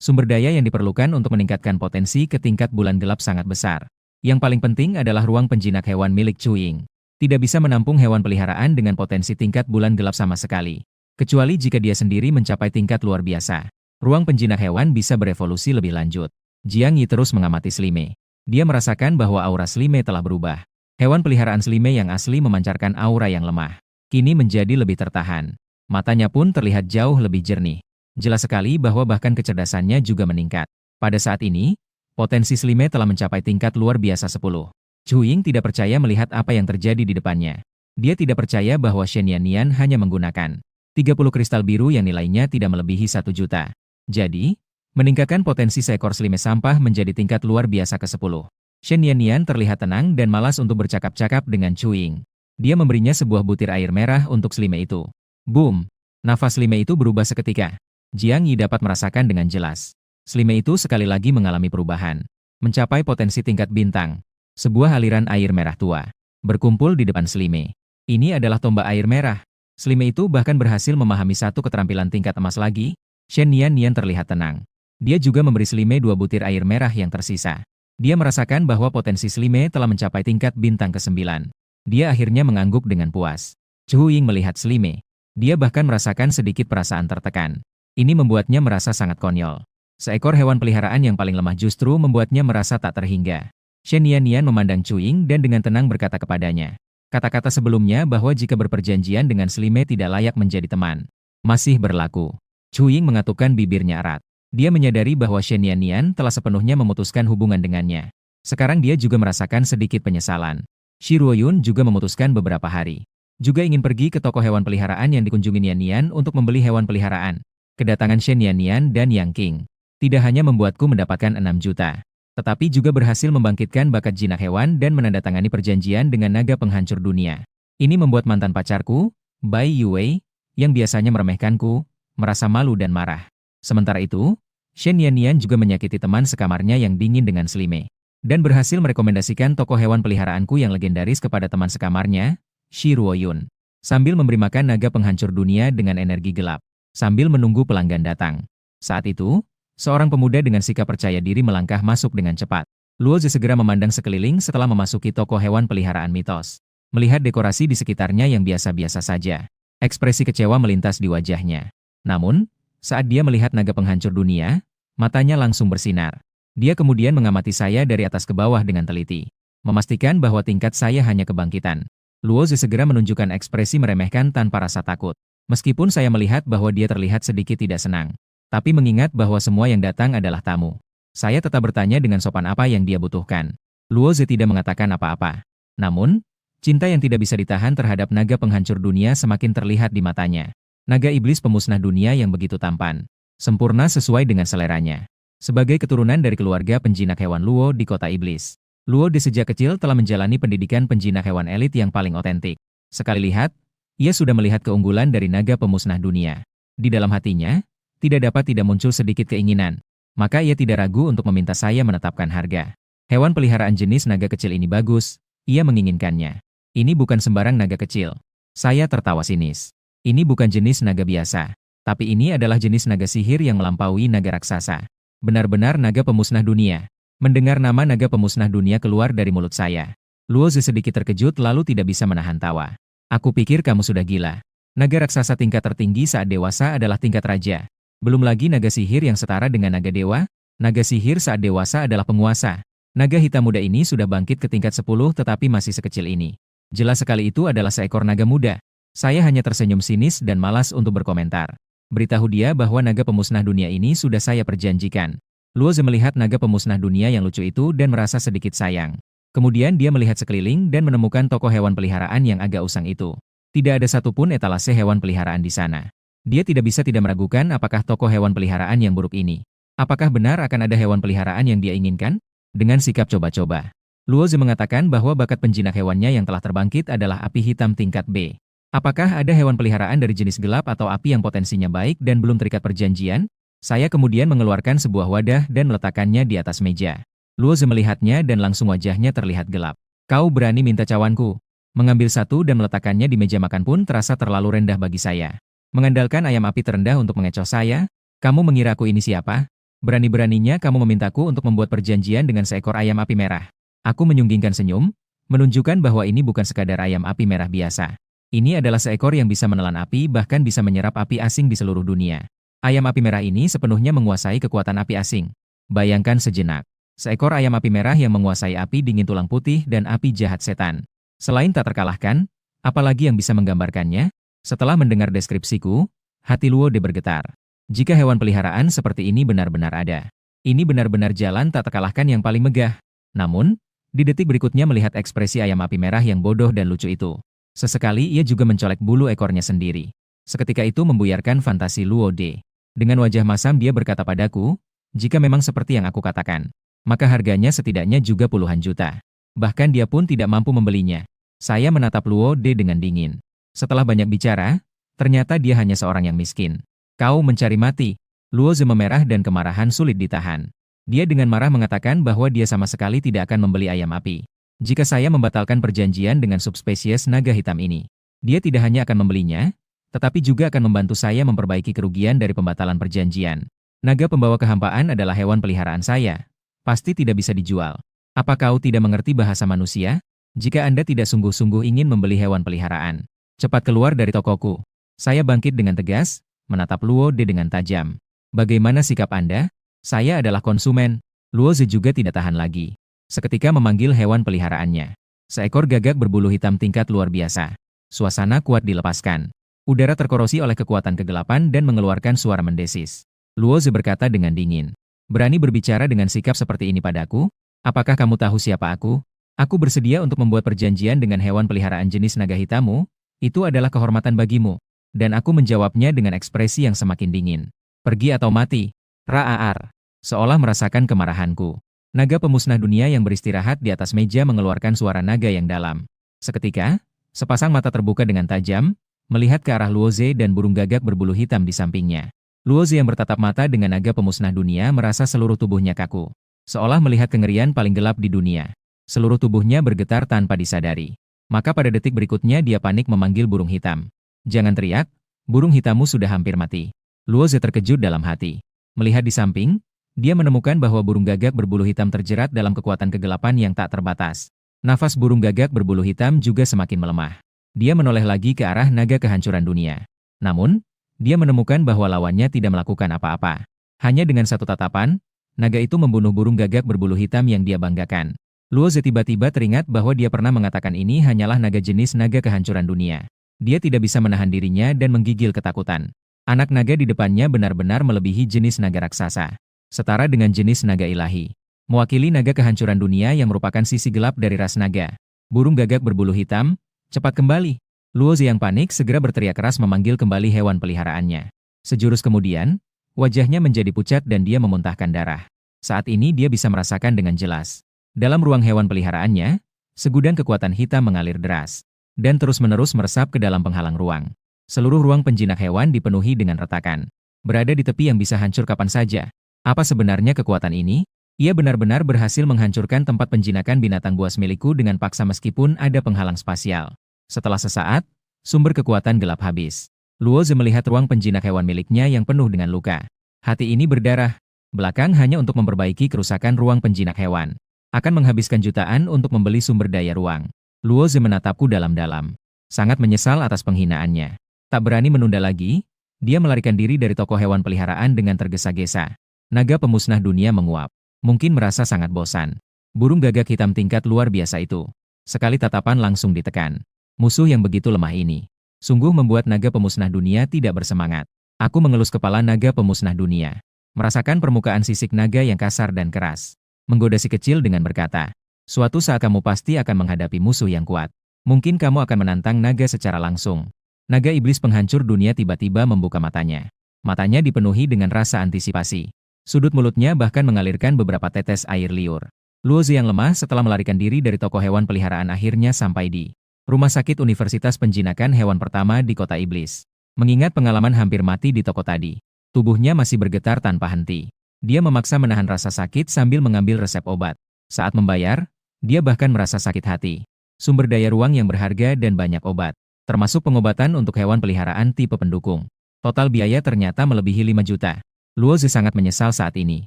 Sumber daya yang diperlukan untuk meningkatkan potensi ke tingkat bulan gelap sangat besar. Yang paling penting adalah ruang penjinak hewan milik Chu Ying. Tidak bisa menampung hewan peliharaan dengan potensi tingkat bulan gelap sama sekali. Kecuali jika dia sendiri mencapai tingkat luar biasa. Ruang penjinak hewan bisa berevolusi lebih lanjut. Jiang Yi terus mengamati Slime. Dia merasakan bahwa aura Slime telah berubah. Hewan peliharaan Slime yang asli memancarkan aura yang lemah. Kini menjadi lebih tertahan. Matanya pun terlihat jauh lebih jernih. Jelas sekali bahwa bahkan kecerdasannya juga meningkat. Pada saat ini, potensi Slime telah mencapai tingkat luar biasa 10. Chu Ying tidak percaya melihat apa yang terjadi di depannya. Dia tidak percaya bahwa Shen Yannian hanya menggunakan 30 kristal biru yang nilainya tidak melebihi 1 juta. Jadi, meningkatkan potensi seekor Slime sampah menjadi tingkat luar biasa ke-10. Shen Yannian terlihat tenang dan malas untuk bercakap-cakap dengan Chu Ying. Dia memberinya sebuah butir air merah untuk Slime itu. Boom! Nafas Slime itu berubah seketika. Jiang Yi dapat merasakan dengan jelas. Slime itu sekali lagi mengalami perubahan. Mencapai potensi tingkat bintang. Sebuah aliran air merah tua berkumpul di depan Slime. Ini adalah tombak air merah. Slime itu bahkan berhasil memahami satu keterampilan tingkat emas lagi. Shen Yannian terlihat tenang. Dia juga memberi Slime 2 butir air merah yang tersisa. Dia merasakan bahwa potensi Slime telah mencapai tingkat bintang ke-9. Dia akhirnya mengangguk dengan puas. Chu Ying melihat Slime. Dia bahkan merasakan sedikit perasaan tertekan. Ini membuatnya merasa sangat konyol. Seekor hewan peliharaan yang paling lemah justru membuatnya merasa tak terhingga. Shen Yannian memandang Chu Ying dan dengan tenang berkata kepadanya. Kata-kata sebelumnya bahwa jika berperjanjian dengan Slime tidak layak menjadi teman masih berlaku. Chu Ying mengatupkan bibirnya erat. Dia menyadari bahwa Shen Yannian telah sepenuhnya memutuskan hubungan dengannya. Sekarang dia juga merasakan sedikit penyesalan. Shi Ruoyun juga memutuskan beberapa hari. Juga ingin pergi ke toko hewan peliharaan yang dikunjungi Yannian untuk membeli hewan peliharaan. Kedatangan Shen Yannian dan Yang Qing tidak hanya membuatku mendapatkan 6 juta. Tetapi juga berhasil membangkitkan bakat jinak hewan dan menandatangani perjanjian dengan naga penghancur dunia. Ini membuat mantan pacarku, Bai Yue, yang biasanya meremehkanku, merasa malu dan marah. Sementara itu, Shen Yannian juga menyakiti teman sekamarnya yang dingin dengan Slime. Dan berhasil merekomendasikan toko hewan peliharaanku yang legendaris kepada teman sekamarnya, Shi Ruoyun. Sambil memberi makan naga penghancur dunia dengan energi gelap. Sambil menunggu pelanggan datang. Saat itu, seorang pemuda dengan sikap percaya diri melangkah masuk dengan cepat. Luo Zi segera memandang sekeliling setelah memasuki toko hewan peliharaan mitos. Melihat dekorasi di sekitarnya yang biasa-biasa saja. Ekspresi kecewa melintas di wajahnya. Namun, saat dia melihat naga penghancur dunia, matanya langsung bersinar. Dia kemudian mengamati saya dari atas ke bawah dengan teliti. Memastikan bahwa tingkat saya hanya kebangkitan. Luo Zi segera menunjukkan ekspresi meremehkan tanpa rasa takut. Meskipun saya melihat bahwa dia terlihat sedikit tidak senang. Tapi mengingat bahwa semua yang datang adalah tamu. Saya tetap bertanya dengan sopan apa yang dia butuhkan. Luo Zi tidak mengatakan apa-apa. Namun, cinta yang tidak bisa ditahan terhadap naga penghancur dunia semakin terlihat di matanya. Naga iblis pemusnah dunia yang begitu tampan. Sempurna sesuai dengan seleranya. Sebagai keturunan dari keluarga penjinak hewan Luo di kota iblis. Luo di sejak kecil telah menjalani pendidikan penjinak hewan elit yang paling otentik. Sekali lihat, ia sudah melihat keunggulan dari naga pemusnah dunia. Di dalam hatinya, tidak muncul sedikit keinginan. Maka ia tidak ragu untuk meminta saya menetapkan harga. Hewan peliharaan jenis naga kecil ini bagus, ia menginginkannya. Ini bukan sembarang naga kecil. Saya tertawa sinis. Ini bukan jenis naga biasa. Tapi ini adalah jenis naga sihir yang melampaui naga raksasa. Benar-benar naga pemusnah dunia. Mendengar nama naga pemusnah dunia keluar dari mulut saya. Luo Zi sedikit terkejut lalu tidak bisa menahan tawa. Aku pikir kamu sudah gila. Naga raksasa tingkat tertinggi saat dewasa adalah tingkat raja. Belum lagi naga sihir yang setara dengan naga dewa. Naga sihir saat dewasa adalah penguasa. Naga hitam muda ini sudah bangkit ke tingkat 10 tetapi masih sekecil ini. Jelas sekali itu adalah seekor naga muda. Saya hanya tersenyum sinis dan malas untuk berkomentar. Beritahu dia bahwa naga pemusnah dunia ini sudah saya perjanjikan. Luo Zi melihat naga pemusnah dunia yang lucu itu dan merasa sedikit sayang. Kemudian dia melihat sekeliling dan menemukan toko hewan peliharaan yang agak usang itu. Tidak ada satupun etalase hewan peliharaan di sana. Dia tidak meragukan apakah toko hewan peliharaan yang buruk ini. Apakah benar akan ada hewan peliharaan yang dia inginkan? Dengan sikap coba-coba, Luo Ze mengatakan bahwa bakat penjinak hewannya yang telah terbangkit adalah api hitam tingkat B. Apakah ada hewan peliharaan dari jenis gelap atau api yang potensinya baik dan belum terikat perjanjian? Saya kemudian mengeluarkan sebuah wadah dan meletakkannya di atas meja. Luo Ze melihatnya dan langsung wajahnya terlihat gelap. Kau berani minta cawanku? Mengambil satu dan meletakkannya di meja makan pun terasa terlalu rendah bagi saya. Mengandalkan ayam api terendah untuk mengecoh saya? Kamu mengira aku ini siapa? Berani-beraninya kamu memintaku untuk membuat perjanjian dengan seekor ayam api merah. Aku menyunggingkan senyum, menunjukkan bahwa ini bukan sekadar ayam api merah biasa. Ini adalah seekor yang bisa menelan api bahkan bisa menyerap api asing di seluruh dunia. Ayam api merah ini sepenuhnya menguasai kekuatan api asing. Bayangkan sejenak. Seekor ayam api merah yang menguasai api dingin tulang putih dan api jahat setan. Selain tak terkalahkan, apalagi yang bisa menggambarkannya? Setelah mendengar deskripsiku, hati Luo De bergetar. Jika hewan peliharaan seperti ini benar-benar ada, ini benar-benar jalan tak terkalahkan yang paling megah. Namun, di detik berikutnya melihat ekspresi ayam api merah yang bodoh dan lucu itu, sesekali ia juga mencolek bulu ekornya sendiri. Seketika itu membuyarkan fantasi Luo De. Dengan wajah masam dia berkata padaku, jika memang seperti yang aku katakan, maka harganya setidaknya juga puluhan juta. Bahkan dia pun tidak mampu membelinya. Saya menatap Luo De dengan dingin. Setelah banyak bicara, ternyata dia hanya seorang yang miskin. Kau mencari mati. Luo Ze memerah dan kemarahan sulit ditahan. Dia dengan marah mengatakan bahwa dia sama sekali tidak akan membeli ayam api. Jika saya membatalkan perjanjian dengan subspesies naga hitam ini, dia tidak hanya akan membelinya, tetapi juga akan membantu saya memperbaiki kerugian dari pembatalan perjanjian. Naga pembawa kehampaan adalah hewan peliharaan saya. Pasti tidak bisa dijual. Apa kau tidak mengerti bahasa manusia? Jika Anda tidak sungguh-sungguh ingin membeli hewan peliharaan, cepat keluar dari tokoku. Saya bangkit dengan tegas, menatap Luo De dengan tajam. Bagaimana sikap Anda? Saya adalah konsumen. Luo Ze juga tidak tahan lagi. Seketika memanggil hewan peliharaannya. Seekor gagak berbulu hitam tingkat luar biasa. Suasana kuat dilepaskan. Udara terkorosi oleh kekuatan kegelapan dan mengeluarkan suara mendesis. Luo Ze berkata dengan dingin. Berani berbicara dengan sikap seperti ini padaku? Apakah kamu tahu siapa aku? Aku bersedia untuk membuat perjanjian dengan hewan peliharaan jenis naga hitammu. Itu adalah kehormatan bagimu. Dan aku menjawabnya dengan ekspresi yang semakin dingin. Pergi atau mati. Ra'ar. Seolah merasakan kemarahanku. Naga pemusnah dunia yang beristirahat di atas meja mengeluarkan suara naga yang dalam. Seketika, sepasang mata terbuka dengan tajam, melihat ke arah Luo Ze dan burung gagak berbulu hitam di sampingnya. Luo Ze yang bertatap mata dengan naga pemusnah dunia merasa seluruh tubuhnya kaku. Seolah melihat kengerian paling gelap di dunia. Seluruh tubuhnya bergetar tanpa disadari. Maka pada detik berikutnya dia panik memanggil burung hitam. Jangan teriak, burung hitammu sudah hampir mati. Luo Ze terkejut dalam hati. Melihat di samping, dia menemukan bahwa burung gagak berbulu hitam terjerat dalam kekuatan kegelapan yang tak terbatas. Nafas burung gagak berbulu hitam juga semakin melemah. Dia menoleh lagi ke arah naga kehancuran dunia. Namun, dia menemukan bahwa lawannya tidak melakukan apa-apa. Hanya dengan satu tatapan, naga itu membunuh burung gagak berbulu hitam yang dia banggakan. Luo Ze tiba-tiba teringat bahwa dia pernah mengatakan ini hanyalah naga jenis naga kehancuran dunia. Dia tidak bisa menahan dirinya dan menggigil ketakutan. Anak naga di depannya benar-benar melebihi jenis naga raksasa. Setara dengan jenis naga ilahi. Mewakili naga kehancuran dunia yang merupakan sisi gelap dari ras naga. Burung gagak berbulu hitam, cepat kembali. Luo Ze yang panik segera berteriak keras memanggil kembali hewan peliharaannya. Sejurus kemudian, wajahnya menjadi pucat dan dia memuntahkan darah. Saat ini dia bisa merasakan dengan jelas. Dalam ruang hewan peliharaannya, segudang kekuatan hitam mengalir deras. Dan terus-menerus meresap ke dalam penghalang ruang. Seluruh ruang penjinak hewan dipenuhi dengan retakan. Berada di tepi yang bisa hancur kapan saja. Apa sebenarnya kekuatan ini? Ia benar-benar berhasil menghancurkan tempat penjinakan binatang buas milikku dengan paksa meskipun ada penghalang spasial. Setelah sesaat, sumber kekuatan gelap habis. Luo Ze melihat ruang penjinak hewan miliknya yang penuh dengan luka. Hati ini berdarah. Belakang hanya untuk memperbaiki kerusakan ruang penjinak hewan. Akan menghabiskan jutaan untuk membeli sumber daya ruang. Luo Ze menatapku dalam-dalam. Sangat menyesal atas penghinaannya. Tak berani menunda lagi, dia melarikan diri dari toko hewan peliharaan dengan tergesa-gesa. Naga pemusnah dunia menguap. Mungkin merasa sangat bosan. Burung gagak hitam tingkat luar biasa itu. Sekali tatapan langsung ditekan. Musuh yang begitu lemah ini. Sungguh membuat naga pemusnah dunia tidak bersemangat. Aku mengelus kepala naga pemusnah dunia. Merasakan permukaan sisik naga yang kasar dan keras. Menggoda si kecil dengan berkata, suatu saat kamu pasti akan menghadapi musuh yang kuat. Mungkin kamu akan menantang naga secara langsung. Naga iblis penghancur dunia tiba-tiba membuka matanya. Matanya dipenuhi dengan rasa antisipasi. Sudut mulutnya bahkan mengalirkan beberapa tetes air liur. Luo Zi yang lemah setelah melarikan diri dari toko hewan peliharaan akhirnya sampai di rumah sakit Universitas Penjinakan Hewan pertama di Kota Iblis. Mengingat pengalaman hampir mati di toko tadi, tubuhnya masih bergetar tanpa henti. Dia memaksa menahan rasa sakit sambil mengambil resep obat. Saat membayar, dia bahkan merasa sakit hati. Sumber daya ruang yang berharga dan banyak obat, termasuk pengobatan untuk hewan peliharaan tipe pendukung. Total biaya ternyata melebihi 5 juta. Luo Zi sangat menyesal saat ini.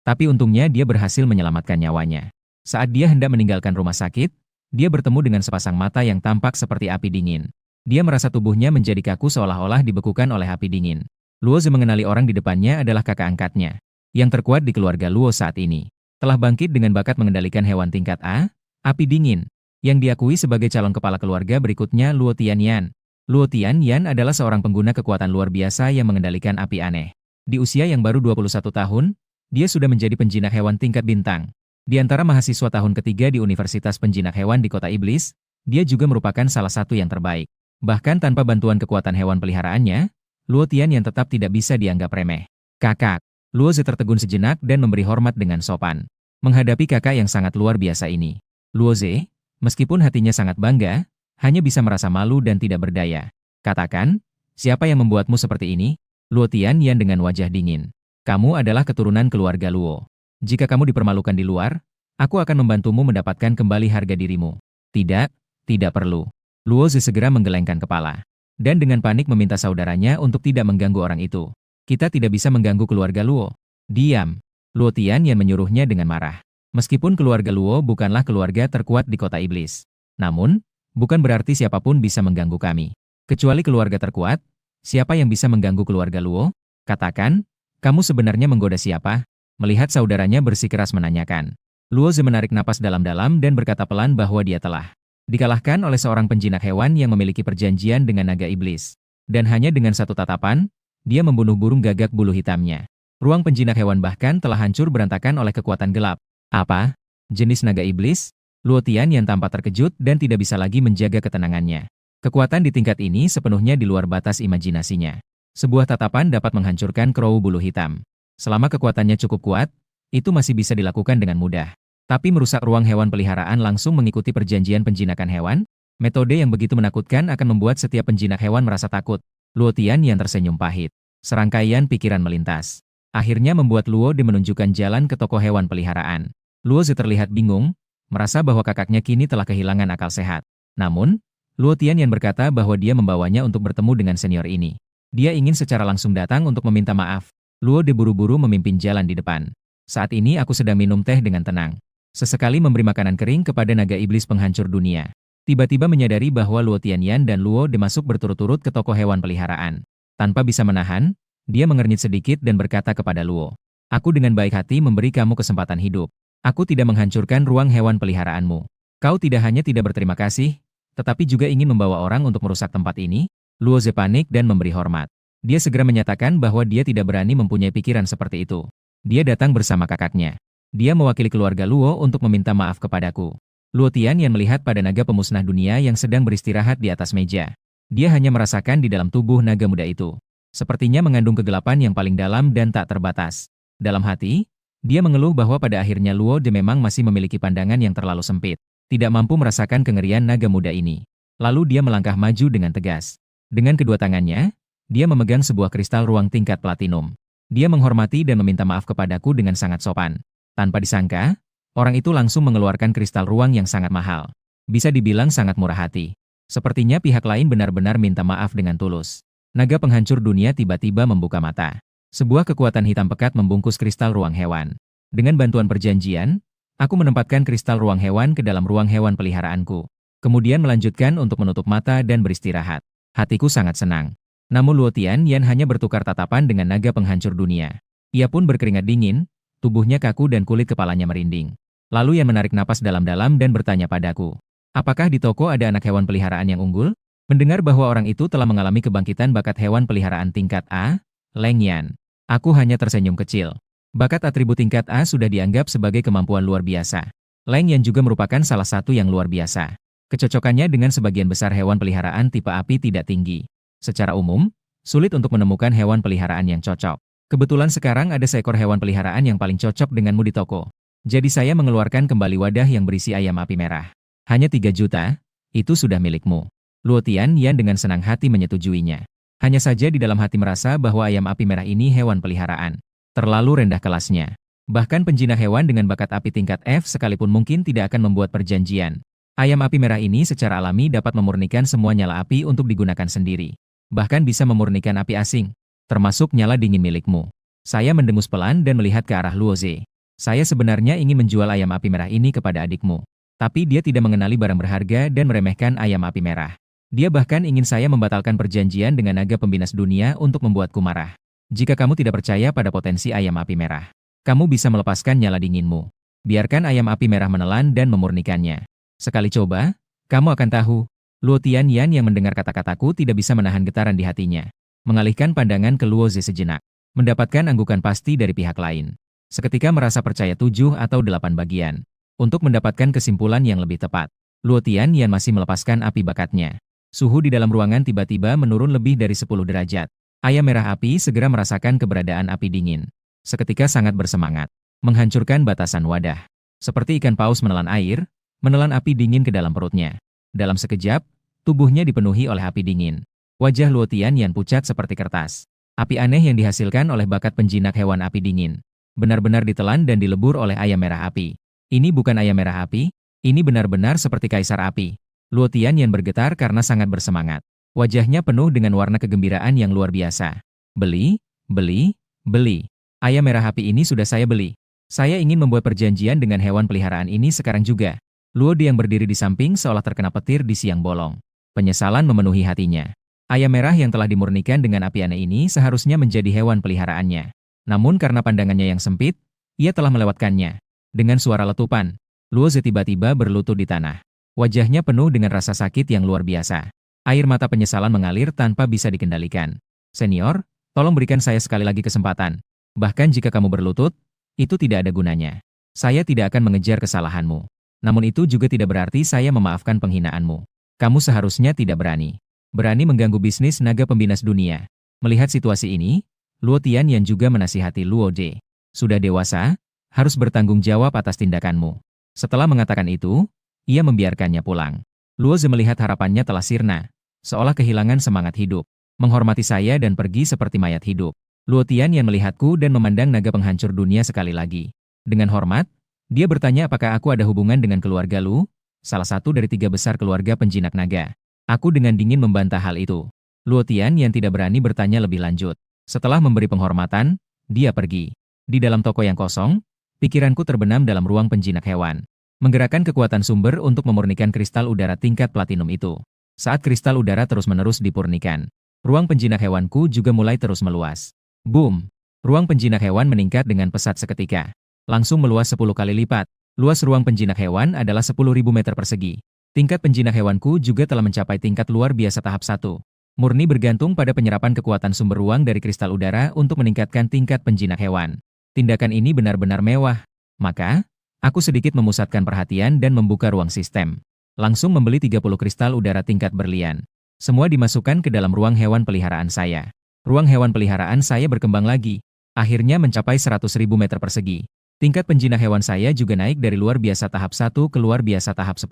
Tapi untungnya dia berhasil menyelamatkan nyawanya. Saat dia hendak meninggalkan rumah sakit, dia bertemu dengan sepasang mata yang tampak seperti api dingin. Dia merasa tubuhnya menjadi kaku seolah-olah dibekukan oleh api dingin. Luo Zi mengenali orang di depannya adalah kakak angkatnya, yang terkuat di keluarga Luo saat ini. Telah bangkit dengan bakat mengendalikan hewan tingkat A, api dingin, yang diakui sebagai calon kepala keluarga berikutnya Luo Tianyan. Luo Tianyan adalah seorang pengguna kekuatan luar biasa yang mengendalikan api aneh. Di usia yang baru 21 tahun, dia sudah menjadi penjinak hewan tingkat bintang. Di antara mahasiswa tahun ketiga di Universitas Penjinak Hewan di Kota Iblis, dia juga merupakan salah satu yang terbaik. Bahkan tanpa bantuan kekuatan hewan peliharaannya, Luo Tian yang tetap tidak bisa dianggap remeh. Kakak, Luo Zi tertegun sejenak dan memberi hormat dengan sopan. Menghadapi kakak yang sangat luar biasa ini, Luo Zi, meskipun hatinya sangat bangga, hanya bisa merasa malu dan tidak berdaya. Katakan, siapa yang membuatmu seperti ini? Luo Tian Yan dengan wajah dingin. Kamu adalah keturunan keluarga Luo. Jika kamu dipermalukan di luar, aku akan membantumu mendapatkan kembali harga dirimu. Tidak, tidak perlu. Luo Zi segera menggelengkan kepala. Dan dengan panik meminta saudaranya untuk tidak mengganggu orang itu. Kita tidak bisa mengganggu keluarga Luo. Diam. Luo Tian yang menyuruhnya dengan marah. Meskipun keluarga Luo bukanlah keluarga terkuat di Kota Iblis. Namun, bukan berarti siapapun bisa mengganggu kami. Kecuali keluarga terkuat, siapa yang bisa mengganggu keluarga Luo? Katakan, kamu sebenarnya menggoda siapa? Melihat saudaranya bersikeras menanyakan. Luo Zi menarik napas dalam-dalam dan berkata pelan bahwa dia telah dikalahkan oleh seorang penjinak hewan yang memiliki perjanjian dengan naga iblis. Dan hanya dengan satu tatapan, dia membunuh burung gagak bulu hitamnya. Ruang penjinak hewan bahkan telah hancur berantakan oleh kekuatan gelap. Apa? Jenis naga iblis? Luo Tian yang tampak terkejut dan tidak bisa lagi menjaga ketenangannya. Kekuatan di tingkat ini sepenuhnya di luar batas imajinasinya. Sebuah tatapan dapat menghancurkan crow bulu hitam. Selama kekuatannya cukup kuat, itu masih bisa dilakukan dengan mudah. Tapi merusak ruang hewan peliharaan langsung mengikuti perjanjian penjinakan hewan? Metode yang begitu menakutkan akan membuat setiap penjinak hewan merasa takut. Luo Tian yang tersenyum pahit. Serangkaian pikiran melintas. Akhirnya membuat Luo Di menunjukkan jalan ke toko hewan peliharaan. Luo Zi terlihat bingung, merasa bahwa kakaknya kini telah kehilangan akal sehat. Namun, Luo Tian yang berkata bahwa dia membawanya untuk bertemu dengan senior ini. Dia ingin secara langsung datang untuk meminta maaf. Luo Di buru-buru memimpin jalan di depan. Saat ini aku sedang minum teh dengan tenang. Sesekali memberi makanan kering kepada naga iblis penghancur dunia. Tiba-tiba menyadari bahwa Luo Tianyan dan Luo Di masuk berturut-turut ke toko hewan peliharaan. Tanpa bisa menahan, dia mengernyit sedikit dan berkata kepada Luo. Aku dengan baik hati memberi kamu kesempatan hidup. Aku tidak menghancurkan ruang hewan peliharaanmu. Kau tidak hanya tidak berterima kasih, tetapi juga ingin membawa orang untuk merusak tempat ini? Luo Zi panik dan memberi hormat. Dia segera menyatakan bahwa dia tidak berani mempunyai pikiran seperti itu. Dia datang bersama kakaknya. Dia mewakili keluarga Luo untuk meminta maaf kepadaku. Luo Tian yang melihat pada naga pemusnah dunia yang sedang beristirahat di atas meja. Dia hanya merasakan di dalam tubuh naga muda itu. Sepertinya mengandung kegelapan yang paling dalam dan tak terbatas. Dalam hati, dia mengeluh bahwa pada akhirnya Luo Di memang masih memiliki pandangan yang terlalu sempit. Tidak mampu merasakan kengerian naga muda ini. Lalu dia melangkah maju dengan tegas. Dengan kedua tangannya, dia memegang sebuah kristal ruang tingkat platinum. Dia menghormati dan meminta maaf kepadaku dengan sangat sopan. Tanpa disangka, orang itu langsung mengeluarkan kristal ruang yang sangat mahal. Bisa dibilang sangat murah hati. Sepertinya pihak lain benar-benar minta maaf dengan tulus. Naga penghancur dunia tiba-tiba membuka mata. Sebuah kekuatan hitam pekat membungkus kristal ruang hewan. Dengan bantuan perjanjian, aku menempatkan kristal ruang hewan ke dalam ruang hewan peliharaanku. Kemudian melanjutkan untuk menutup mata dan beristirahat. Hatiku sangat senang. Namun Luo Tian Yan hanya bertukar tatapan dengan naga penghancur dunia. Ia pun berkeringat dingin, tubuhnya kaku dan kulit kepalanya merinding. Lalu Yan menarik napas dalam-dalam dan bertanya padaku. Apakah di toko ada anak hewan peliharaan yang unggul? Mendengar bahwa orang itu telah mengalami kebangkitan bakat hewan peliharaan tingkat A, Leng Yan. Aku hanya tersenyum kecil. Bakat atribut tingkat A sudah dianggap sebagai kemampuan luar biasa. Leng Yan juga merupakan salah satu yang luar biasa. Kecocokannya dengan sebagian besar hewan peliharaan tipe api tidak tinggi. Secara umum, sulit untuk menemukan hewan peliharaan yang cocok. Kebetulan sekarang ada seekor hewan peliharaan yang paling cocok denganmu di toko. Jadi saya mengeluarkan kembali wadah yang berisi ayam api merah. Hanya 3 juta, itu sudah milikmu. Luo Tianyan dengan senang hati menyetujuinya. Hanya saja di dalam hati merasa bahwa ayam api merah ini hewan peliharaan. Terlalu rendah kelasnya. Bahkan penjinak hewan dengan bakat api tingkat F sekalipun mungkin tidak akan membuat perjanjian. Ayam api merah ini secara alami dapat memurnikan semua nyala api untuk digunakan sendiri. Bahkan bisa memurnikan api asing, termasuk nyala dingin milikmu. Saya mendengus pelan dan melihat ke arah Luo Ze. Saya sebenarnya ingin menjual ayam api merah ini kepada adikmu. Tapi dia tidak mengenali barang berharga dan meremehkan ayam api merah. Dia bahkan ingin saya membatalkan perjanjian dengan naga pembinas dunia untuk membuatku marah. Jika kamu tidak percaya pada potensi ayam api merah, kamu bisa melepaskan nyala dinginmu. Biarkan ayam api merah menelan dan memurnikannya. Sekali coba, kamu akan tahu. Luo Tianyan yang mendengar kata-kataku tidak bisa menahan getaran di hatinya. Mengalihkan pandangan ke Luo Ze sejenak. Mendapatkan anggukan pasti dari pihak lain. Seketika merasa percaya 7 atau 8 bagian. Untuk mendapatkan kesimpulan yang lebih tepat, Luo Tianyan masih melepaskan api bakatnya. Suhu di dalam ruangan tiba-tiba menurun lebih dari 10 derajat. Ayam merah api segera merasakan keberadaan api dingin. Seketika sangat bersemangat. Menghancurkan batasan wadah. Seperti ikan paus menelan air, menelan api dingin ke dalam perutnya. Dalam sekejap, tubuhnya dipenuhi oleh api dingin. Wajah Luo Tianyan pucat seperti kertas. Api aneh yang dihasilkan oleh bakat penjinak hewan api dingin benar-benar ditelan dan dilebur oleh ayam merah api. Ini bukan ayam merah api, ini benar-benar seperti kaisar api. Luo Tianyan bergetar karena sangat bersemangat. Wajahnya penuh dengan warna kegembiraan yang luar biasa. Beli, beli, beli. Ayam merah api ini sudah saya beli. Saya ingin membuat perjanjian dengan hewan peliharaan ini sekarang juga. Luo Di yang berdiri di samping seolah terkena petir di siang bolong. Penyesalan memenuhi hatinya. Ayam merah yang telah dimurnikan dengan api aneh ini seharusnya menjadi hewan peliharaannya. Namun karena pandangannya yang sempit, ia telah melewatkannya. Dengan suara letupan, Luo Ze tiba-tiba berlutut di tanah. Wajahnya penuh dengan rasa sakit yang luar biasa. Air mata penyesalan mengalir tanpa bisa dikendalikan. Senior, tolong berikan saya sekali lagi kesempatan. Bahkan jika kamu berlutut, itu tidak ada gunanya. Saya tidak akan mengejar kesalahanmu. Namun itu juga tidak berarti saya memaafkan penghinaanmu. Kamu seharusnya tidak berani. Berani mengganggu bisnis naga pembinas dunia. Melihat situasi ini, Luo Tianyan juga menasihati Luo Ze. Sudah dewasa, harus bertanggung jawab atas tindakanmu. Setelah mengatakan itu, ia membiarkannya pulang. Luo Ze melihat harapannya telah sirna, seolah kehilangan semangat hidup. Menghormati saya dan pergi seperti mayat hidup. Luo Tianyan melihatku dan memandang naga penghancur dunia sekali lagi. Dengan hormat, dia bertanya apakah aku ada hubungan dengan keluarga Lu, salah satu dari 3 besar keluarga penjinak naga. Aku dengan dingin membantah hal itu. Luo Tianyan tidak berani bertanya lebih lanjut. Setelah memberi penghormatan, dia pergi. Di dalam toko yang kosong, pikiranku terbenam dalam ruang penjinak hewan. Menggerakkan kekuatan sumber untuk memurnikan kristal udara tingkat platinum itu. Saat kristal udara terus-menerus dipurnikan, ruang penjinak hewanku juga mulai terus meluas. Boom! Ruang penjinak hewan meningkat dengan pesat seketika. Langsung meluas 10 kali lipat. Luas ruang penjinak hewan adalah 10.000 meter persegi. Tingkat penjinak hewanku juga telah mencapai tingkat luar biasa tahap 1. Murni bergantung pada penyerapan kekuatan sumber ruang dari kristal udara untuk meningkatkan tingkat penjinak hewan. Tindakan ini benar-benar mewah. Maka, aku sedikit memusatkan perhatian dan membuka ruang sistem. Langsung membeli 30 kristal udara tingkat berlian. Semua dimasukkan ke dalam ruang hewan peliharaan saya. Ruang hewan peliharaan saya berkembang lagi. Akhirnya mencapai 100.000 meter persegi. Tingkat penjinak hewan saya juga naik dari luar biasa tahap 1 ke luar biasa tahap 10.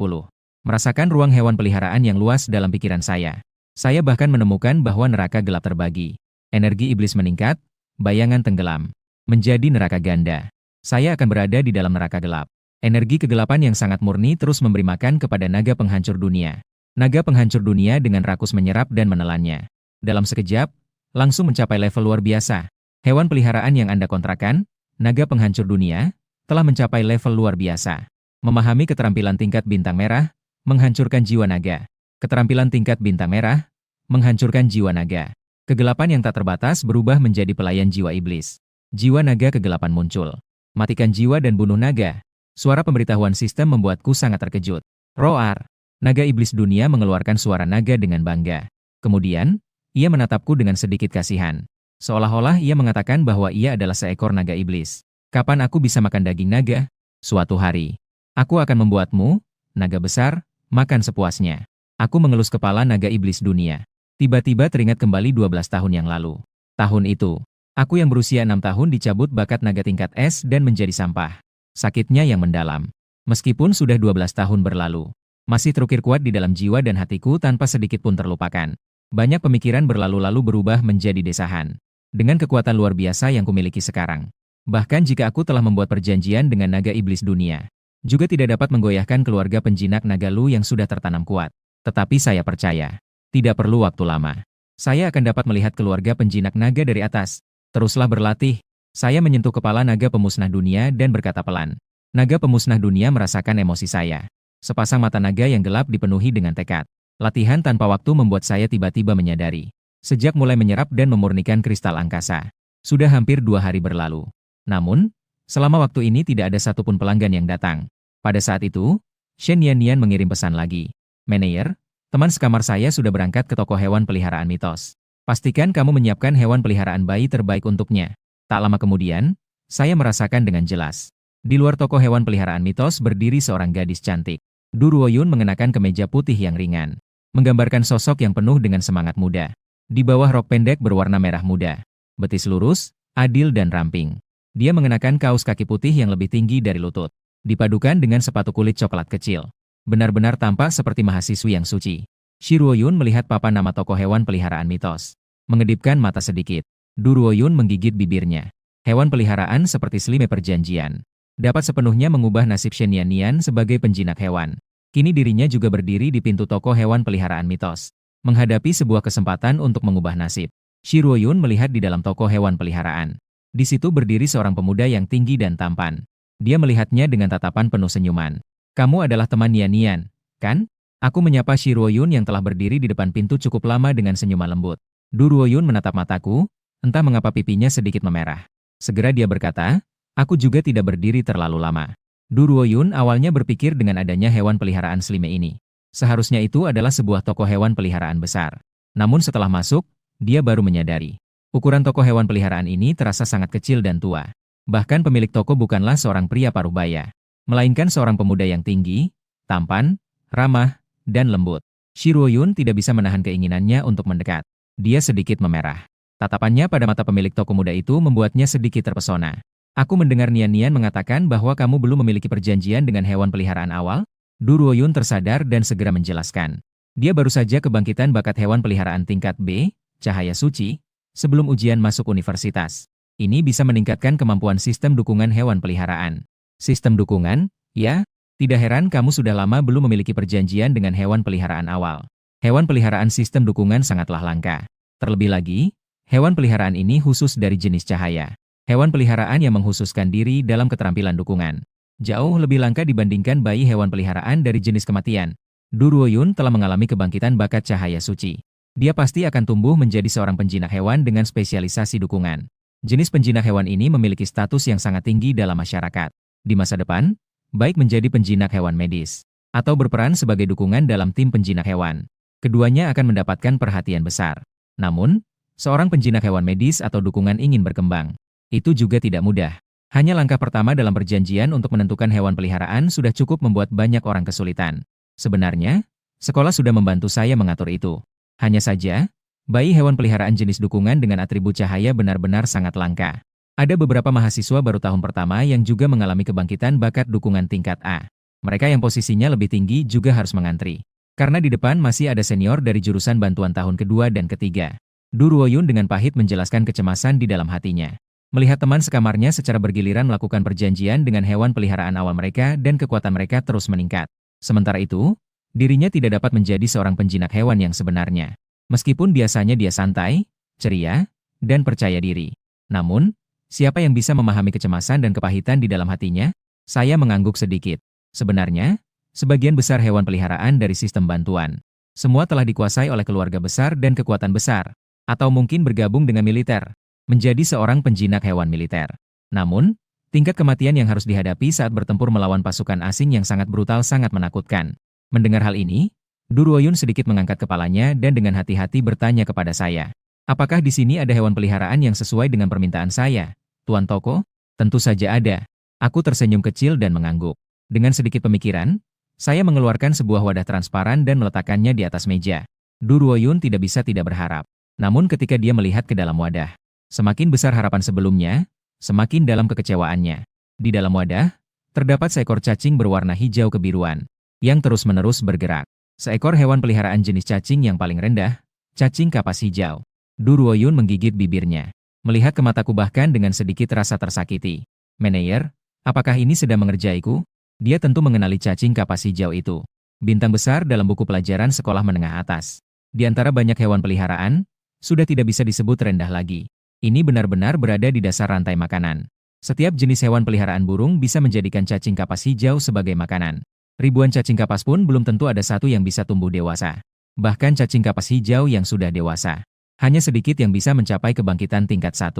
Merasakan ruang hewan peliharaan yang luas dalam pikiran saya. Saya bahkan menemukan bahwa neraka gelap terbagi. Energi iblis meningkat, bayangan tenggelam. Menjadi neraka ganda. Saya akan berada di dalam neraka gelap. Energi kegelapan yang sangat murni terus memberi makan kepada naga penghancur dunia. Naga penghancur dunia dengan rakus menyerap dan menelannya. Dalam sekejap, langsung mencapai level luar biasa. Hewan peliharaan yang Anda kontrakan, naga penghancur dunia, telah mencapai level luar biasa. Memahami keterampilan tingkat bintang merah, menghancurkan jiwa naga. Keterampilan tingkat bintang merah, menghancurkan jiwa naga. Kegelapan yang tak terbatas berubah menjadi pelayan jiwa iblis. Jiwa naga kegelapan muncul. Matikan jiwa dan bunuh naga. Suara pemberitahuan sistem membuatku sangat terkejut. Roar. Naga iblis dunia mengeluarkan suara naga dengan bangga. Kemudian, ia menatapku dengan sedikit kasihan. Seolah-olah ia mengatakan bahwa ia adalah seekor naga iblis. Kapan aku bisa makan daging naga? Suatu hari. Aku akan membuatmu, naga besar, makan sepuasnya. Aku mengelus kepala naga iblis dunia. Tiba-tiba teringat kembali 12 tahun yang lalu. Tahun itu, aku yang berusia 6 tahun dicabut bakat naga tingkat S dan menjadi sampah. Sakitnya yang mendalam. Meskipun sudah 12 tahun berlalu, masih terukir kuat di dalam jiwa dan hatiku tanpa sedikit pun terlupakan. Banyak pemikiran berlalu-lalu berubah menjadi desahan. Dengan kekuatan luar biasa yang kumiliki sekarang. Bahkan jika aku telah membuat perjanjian dengan naga iblis dunia, juga tidak dapat menggoyahkan keluarga penjinak naga Lu yang sudah tertanam kuat. Tetapi saya percaya, tidak perlu waktu lama. Saya akan dapat melihat keluarga penjinak naga dari atas. Teruslah berlatih. Saya menyentuh kepala naga pemusnah dunia dan berkata pelan. Naga pemusnah dunia merasakan emosi saya. Sepasang mata naga yang gelap dipenuhi dengan tekad. Latihan tanpa waktu membuat saya tiba-tiba menyadari. Sejak mulai menyerap dan memurnikan kristal angkasa, sudah hampir 2 hari berlalu. Namun, selama waktu ini tidak ada satupun pelanggan yang datang. Pada saat itu, Shen Yannian mengirim pesan lagi. Meneer, teman sekamar saya sudah berangkat ke toko hewan peliharaan mitos. Pastikan kamu menyiapkan hewan peliharaan bayi terbaik untuknya. Tak lama kemudian, saya merasakan dengan jelas. Di luar toko hewan peliharaan mitos berdiri seorang gadis cantik. Du Ruoyun mengenakan kemeja putih yang ringan, menggambarkan sosok yang penuh dengan semangat muda. Di bawah rok pendek berwarna merah muda, betis lurus, adil dan ramping. Dia mengenakan kaos kaki putih yang lebih tinggi dari lutut, dipadukan dengan sepatu kulit coklat kecil. Benar-benar tampak seperti mahasiswi yang suci. Shi Ruoyun melihat papan nama toko hewan peliharaan mitos. Mengedipkan mata sedikit. Du Ruoyun menggigit bibirnya. Hewan peliharaan seperti selimut perjanjian. Dapat sepenuhnya mengubah nasib Shen Yannian sebagai penjinak hewan. Kini dirinya juga berdiri di pintu toko hewan peliharaan mitos. Menghadapi sebuah kesempatan untuk mengubah nasib. Shi Ruoyun melihat di dalam toko hewan peliharaan. Di situ berdiri seorang pemuda yang tinggi dan tampan. Dia melihatnya dengan tatapan penuh senyuman. Kamu adalah teman Yannian, kan? Aku menyapa Shi Ruoyun yang telah berdiri di depan pintu cukup lama dengan senyuman lembut. Du Ruoyun menatap mataku, entah mengapa pipinya sedikit memerah. Segera dia berkata, aku juga tidak berdiri terlalu lama. Du Ruoyun awalnya berpikir dengan adanya hewan peliharaan Slime ini. Seharusnya itu adalah sebuah toko hewan peliharaan besar. Namun setelah masuk, dia baru menyadari. Ukuran toko hewan peliharaan ini terasa sangat kecil dan tua. Bahkan pemilik toko bukanlah seorang pria parubaya, melainkan seorang pemuda yang tinggi, tampan, ramah, dan lembut. Shi Ruoyun tidak bisa menahan keinginannya untuk mendekat. Dia sedikit memerah. Tatapannya pada mata pemilik toko muda itu membuatnya sedikit terpesona. Aku mendengar Nian mengatakan bahwa kamu belum memiliki perjanjian dengan hewan peliharaan awal? Du Ruoyun tersadar dan segera menjelaskan. Dia baru saja kebangkitan bakat hewan peliharaan tingkat B, cahaya suci, sebelum ujian masuk universitas. Ini bisa meningkatkan kemampuan sistem dukungan hewan peliharaan. Sistem dukungan? Ya, tidak heran kamu sudah lama belum memiliki perjanjian dengan hewan peliharaan awal. Hewan peliharaan sistem dukungan sangatlah langka. Terlebih lagi, hewan peliharaan ini khusus dari jenis cahaya. Hewan peliharaan yang menghususkan diri dalam keterampilan dukungan. Jauh lebih langka dibandingkan bayi hewan peliharaan dari jenis kematian. Du Ruoyun telah mengalami kebangkitan bakat cahaya suci. Dia pasti akan tumbuh menjadi seorang penjinak hewan dengan spesialisasi dukungan. Jenis penjinak hewan ini memiliki status yang sangat tinggi dalam masyarakat. Di masa depan, baik menjadi penjinak hewan medis, atau berperan sebagai dukungan dalam tim penjinak hewan. Keduanya akan mendapatkan perhatian besar. Namun, seorang penjinak hewan medis atau dukungan ingin berkembang. Itu juga tidak mudah. Hanya langkah pertama dalam perjanjian untuk menentukan hewan peliharaan sudah cukup membuat banyak orang kesulitan. Sebenarnya, sekolah sudah membantu saya mengatur itu. Hanya saja, bayi hewan peliharaan jenis dukungan dengan atribut cahaya benar-benar sangat langka. Ada beberapa mahasiswa baru tahun pertama yang juga mengalami kebangkitan bakat dukungan tingkat A. Mereka yang posisinya lebih tinggi juga harus mengantri. Karena di depan masih ada senior dari jurusan bantuan tahun kedua dan ketiga. Du Ruoyun dengan pahit menjelaskan kecemasan di dalam hatinya. Melihat teman sekamarnya secara bergiliran melakukan perjanjian dengan hewan peliharaan awal mereka dan kekuatan mereka terus meningkat. Sementara itu, dirinya tidak dapat menjadi seorang penjinak hewan yang sebenarnya. Meskipun biasanya dia santai, ceria, dan percaya diri. Namun, siapa yang bisa memahami kecemasan dan kepahitan di dalam hatinya? Saya mengangguk sedikit. Sebenarnya, sebagian besar hewan peliharaan dari sistem bantuan. Semua telah dikuasai oleh keluarga besar dan kekuatan besar. Atau mungkin bergabung dengan militer. Menjadi seorang penjinak hewan militer. Namun, tingkat kematian yang harus dihadapi saat bertempur melawan pasukan asing yang sangat brutal sangat menakutkan. Mendengar hal ini, Du Ruoyun sedikit mengangkat kepalanya dan dengan hati-hati bertanya kepada saya. Apakah di sini ada hewan peliharaan yang sesuai dengan permintaan saya, Tuan Toko? Tentu saja ada. Aku tersenyum kecil dan mengangguk. Dengan sedikit pemikiran, saya mengeluarkan sebuah wadah transparan dan meletakkannya di atas meja. Du Ruoyun tidak bisa tidak berharap. Namun ketika dia melihat ke dalam wadah, semakin besar harapan sebelumnya, semakin dalam kekecewaannya. Di dalam wadah, Terdapat seekor cacing berwarna hijau kebiruan, yang terus-menerus bergerak. Seekor hewan peliharaan jenis cacing yang paling rendah, cacing kapas hijau. Du Ruoyun menggigit bibirnya. Melihat ke mataku bahkan dengan sedikit rasa tersakiti. Meneyer, apakah ini sedang mengerjaiku? Dia tentu mengenali cacing kapas hijau itu. Bintang besar dalam buku pelajaran sekolah menengah atas. Di antara banyak hewan peliharaan, sudah tidak bisa disebut rendah lagi. Ini benar-benar berada di dasar rantai makanan. Setiap jenis hewan peliharaan burung bisa menjadikan cacing kapas hijau sebagai makanan. Ribuan cacing kapas pun belum tentu ada satu yang bisa tumbuh dewasa. Bahkan cacing kapas hijau yang sudah dewasa, hanya sedikit yang bisa mencapai kebangkitan tingkat 1.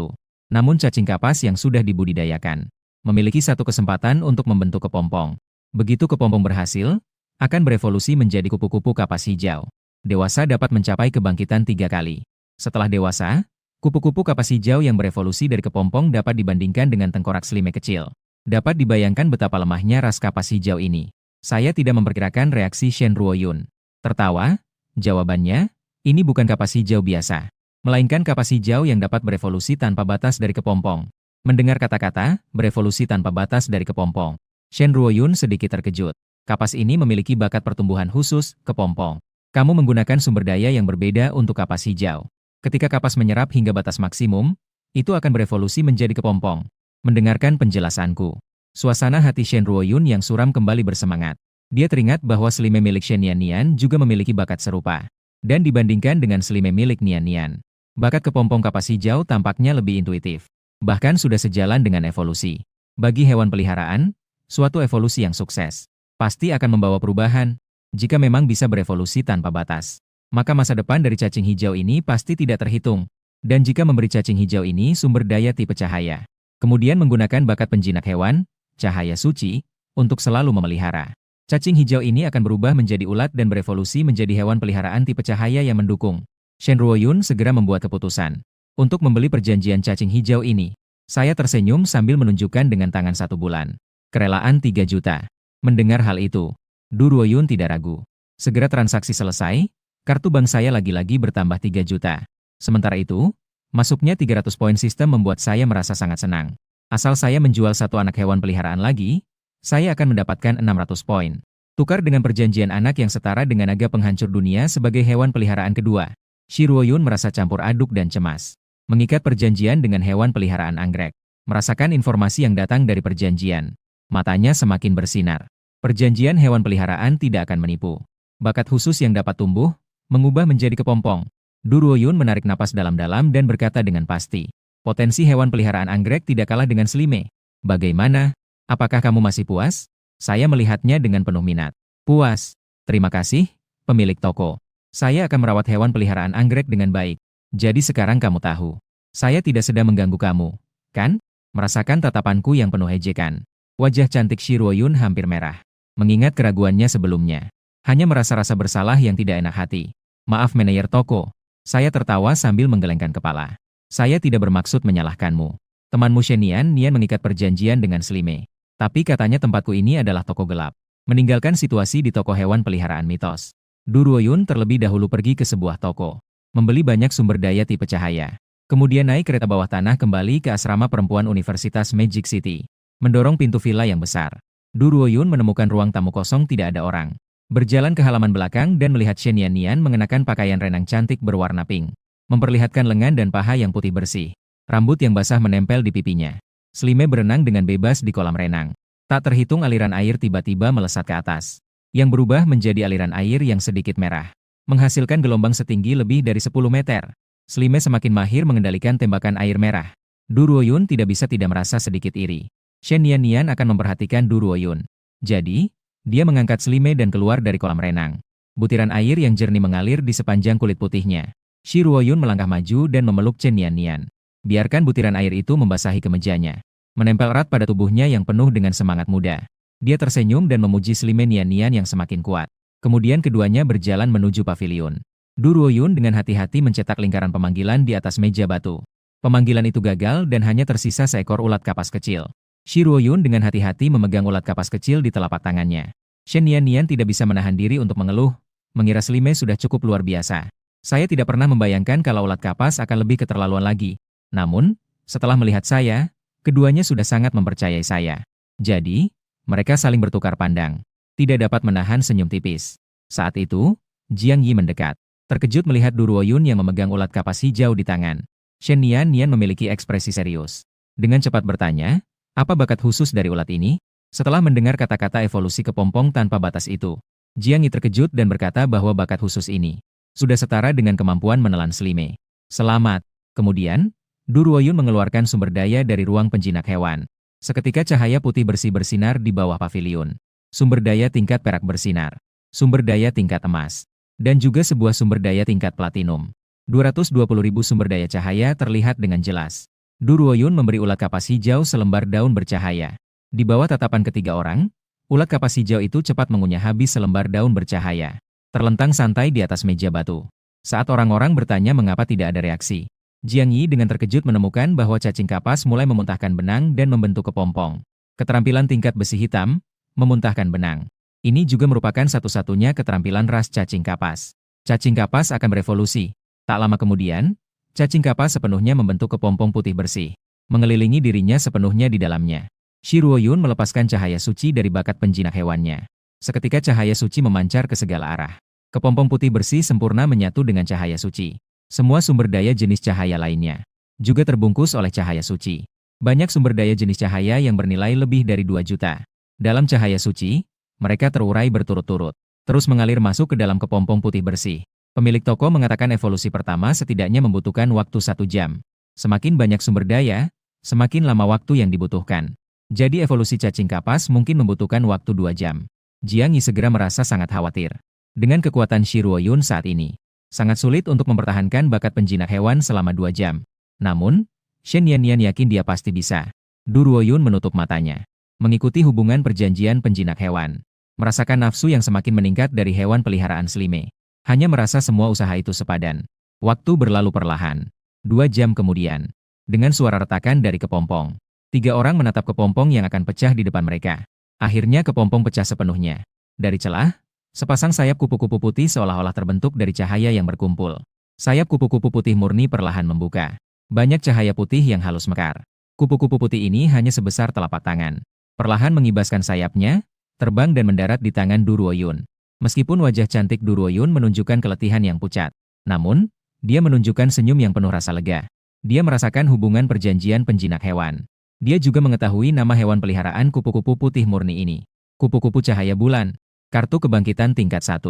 Namun cacing kapas yang sudah dibudidayakan, memiliki satu kesempatan untuk membentuk kepompong. Begitu kepompong berhasil, akan berevolusi menjadi kupu-kupu kapas hijau. Dewasa dapat mencapai kebangkitan 3 kali. Setelah dewasa, kupu-kupu kapas hijau yang berevolusi dari kepompong dapat dibandingkan dengan tengkorak selime kecil. Dapat dibayangkan betapa lemahnya ras kapas hijau ini. Saya tidak memperkirakan reaksi Shen Ruoyun. Tertawa, jawabannya, ini bukan kapas hijau biasa, melainkan kapas hijau yang dapat berevolusi tanpa batas dari kepompong. Mendengar kata-kata, berevolusi tanpa batas dari kepompong, Shen Ruoyun sedikit terkejut. Kapas ini memiliki bakat pertumbuhan khusus, kepompong. Kamu menggunakan sumber daya yang berbeda untuk kapas hijau. Ketika kapas menyerap hingga batas maksimum, itu akan berevolusi menjadi kepompong. Mendengarkan penjelasanku, suasana hati Shen Ruoyun yang suram kembali bersemangat. Dia teringat bahwa selime milik Shen Nian juga memiliki bakat serupa. Dan dibandingkan dengan selime milik Nian, bakat kepompong kapas hijau tampaknya lebih intuitif. Bahkan sudah sejalan dengan evolusi. Bagi hewan peliharaan, suatu evolusi yang sukses pasti akan membawa perubahan. Jika memang bisa berevolusi tanpa batas, maka masa depan dari cacing hijau ini pasti tidak terhitung. Dan jika memberi cacing hijau ini sumber daya tipe cahaya, kemudian menggunakan bakat penjinak hewan, cahaya suci, untuk selalu memelihara, cacing hijau ini akan berubah menjadi ulat dan berevolusi menjadi hewan peliharaan tipe cahaya yang mendukung. Shen Ruoyun segera membuat keputusan untuk membeli perjanjian cacing hijau ini. Saya tersenyum sambil menunjukkan dengan tangan 1 bulan. Kerelaan 3 juta. Mendengar hal itu, Du Ruoyun tidak ragu. Segera transaksi selesai, kartu bank saya lagi-lagi bertambah 3 juta. Sementara itu, masuknya 300 poin sistem membuat saya merasa sangat senang. Asal saya menjual satu anak hewan peliharaan lagi, saya akan mendapatkan 600 poin. Tukar dengan perjanjian anak yang setara dengan naga penghancur dunia sebagai hewan peliharaan kedua. Shi Ruoyun merasa campur aduk dan cemas. Mengikat perjanjian dengan hewan peliharaan anggrek. Merasakan informasi yang datang dari perjanjian. Matanya semakin bersinar. Perjanjian hewan peliharaan tidak akan menipu. Bakat khusus yang dapat tumbuh, mengubah menjadi kepompong. Du Ruoyun menarik napas dalam-dalam dan berkata dengan pasti. Potensi hewan peliharaan anggrek tidak kalah dengan selime. Bagaimana? Apakah kamu masih puas? Saya melihatnya dengan penuh minat. Puas. Terima kasih, pemilik toko. Saya akan merawat hewan peliharaan anggrek dengan baik. Jadi sekarang kamu tahu. Saya tidak sedang mengganggu kamu, kan? Merasakan tatapanku yang penuh ejekan. Wajah cantik Shi Ruoyun hampir merah. Mengingat keraguannya sebelumnya. Hanya merasa rasa bersalah yang tidak enak hati. Maaf manajer toko. Saya tertawa sambil menggelengkan kepala. Saya tidak bermaksud menyalahkanmu. Temanmu Shen Nian mengikat perjanjian dengan selime. Tapi katanya tempatku ini adalah toko gelap. Meninggalkan situasi di toko hewan peliharaan mitos. Du Ruoyun terlebih dahulu pergi ke sebuah toko. Membeli banyak sumber daya tipe cahaya. Kemudian naik kereta bawah tanah kembali ke asrama perempuan Universitas Magic City. Mendorong pintu villa yang besar. Du Ruoyun menemukan ruang tamu kosong tidak ada orang. Berjalan ke halaman belakang dan melihat Shen Nian mengenakan pakaian renang cantik berwarna pink. Memperlihatkan lengan dan paha yang putih bersih. Rambut yang basah menempel di pipinya. Selime berenang dengan bebas di kolam renang. Tak terhitung aliran air tiba-tiba melesat ke atas. Yang berubah menjadi aliran air yang sedikit merah. Menghasilkan gelombang setinggi lebih dari 10 meter. Selime semakin mahir mengendalikan tembakan air merah. Du Ruoyun tidak bisa tidak merasa sedikit iri. Shen Nian akan memperhatikan Du Ruoyun. Jadi, dia mengangkat selime dan keluar dari kolam renang. Butiran air yang jernih mengalir di sepanjang kulit putihnya. Shi Ruoyun melangkah maju dan memeluk Shen Nian. Biarkan butiran air itu membasahi kemejanya. Menempel erat pada tubuhnya yang penuh dengan semangat muda. Dia tersenyum dan memuji selime Nian yang semakin kuat. Kemudian keduanya berjalan menuju pavilion. Du Ruoyun dengan hati-hati mencetak lingkaran pemanggilan di atas meja batu. Pemanggilan itu gagal dan hanya tersisa seekor ulat kapas kecil. Shi Ruoyun dengan hati-hati memegang ulat kapas kecil di telapak tangannya. Shen Nian tidak bisa menahan diri untuk mengeluh, mengira selime sudah cukup luar biasa. Saya tidak pernah membayangkan kalau ulat kapas akan lebih keterlaluan lagi. Namun, setelah melihat saya, keduanya sudah sangat mempercayai saya. Jadi, Mereka saling bertukar pandang. Tidak dapat menahan senyum tipis. Saat itu, Jiang Yi mendekat. Terkejut melihat Du Ruoyun yang memegang ulat kapas hijau di tangan. Shen Nian memiliki ekspresi serius. Dengan cepat bertanya, apa bakat khusus dari ulat ini? Setelah mendengar kata-kata evolusi kepompong tanpa batas itu, Jiang Yi terkejut dan berkata bahwa bakat khusus ini sudah setara dengan kemampuan menelan selime. Selamat. Kemudian, Du Ruoyun mengeluarkan sumber daya dari ruang penjinak hewan. Seketika cahaya putih bersih bersinar di bawah pavilion. Sumber daya tingkat perak bersinar. Sumber daya tingkat emas. Dan juga sebuah sumber daya tingkat platinum. 220.000 sumber daya cahaya terlihat dengan jelas. Du Ruoyun memberi ulat kapas hijau selembar daun bercahaya. Di bawah tatapan ketiga orang, ulat kapas hijau itu cepat mengunyah habis selembar daun bercahaya. Terlentang santai di atas meja batu. Saat orang-orang bertanya mengapa tidak ada reaksi, Jiang Yi dengan terkejut menemukan bahwa cacing kapas mulai memuntahkan benang dan membentuk kepompong. Keterampilan tingkat besi hitam, memuntahkan benang. Ini juga merupakan satu-satunya keterampilan ras cacing kapas. Cacing kapas akan berevolusi. Tak lama kemudian, cacing kapas sepenuhnya membentuk kepompong putih bersih, mengelilingi dirinya sepenuhnya di dalamnya. Shi Ruoyun melepaskan cahaya suci dari bakat penjinak hewannya. Seketika cahaya suci memancar ke segala arah. Kepompong putih bersih sempurna menyatu dengan cahaya suci. Semua sumber daya jenis cahaya lainnya juga terbungkus oleh cahaya suci. Banyak sumber daya jenis cahaya yang bernilai lebih dari 2 juta. Dalam cahaya suci, mereka terurai berturut-turut, terus mengalir masuk ke dalam kepompong putih bersih. Pemilik toko mengatakan evolusi pertama setidaknya membutuhkan waktu 1 jam. Semakin banyak sumber daya, semakin lama waktu yang dibutuhkan. Jadi evolusi cacing kapas mungkin membutuhkan waktu 2 jam. Jiang Yi segera merasa sangat khawatir. Dengan kekuatan Shi Ruoyun saat ini, sangat sulit untuk mempertahankan bakat penjinak hewan selama 2 jam. Namun, Shen Nian yakin dia pasti bisa. Du Ruoyun menutup matanya, mengikuti hubungan perjanjian penjinak hewan. Merasakan nafsu yang semakin meningkat dari hewan peliharaan selime. Hanya merasa semua usaha itu sepadan. Waktu berlalu perlahan. 2 jam kemudian, dengan suara retakan dari kepompong, 3 orang menatap kepompong yang akan pecah di depan mereka. Akhirnya kepompong pecah sepenuhnya. Dari celah, sepasang sayap kupu-kupu putih seolah-olah terbentuk dari cahaya yang berkumpul. Sayap kupu-kupu putih murni perlahan membuka. Banyak cahaya putih yang halus mekar. Kupu-kupu putih ini hanya sebesar telapak tangan. Perlahan mengibaskan sayapnya, terbang dan mendarat di tangan Du Ruoyun. Meskipun wajah cantik Du Ruoyun menunjukkan keletihan yang pucat, namun, dia menunjukkan senyum yang penuh rasa lega. Dia merasakan hubungan perjanjian penjinak hewan. Dia juga mengetahui nama hewan peliharaan kupu-kupu putih murni ini. Kupu-kupu cahaya bulan. Kartu kebangkitan tingkat 1.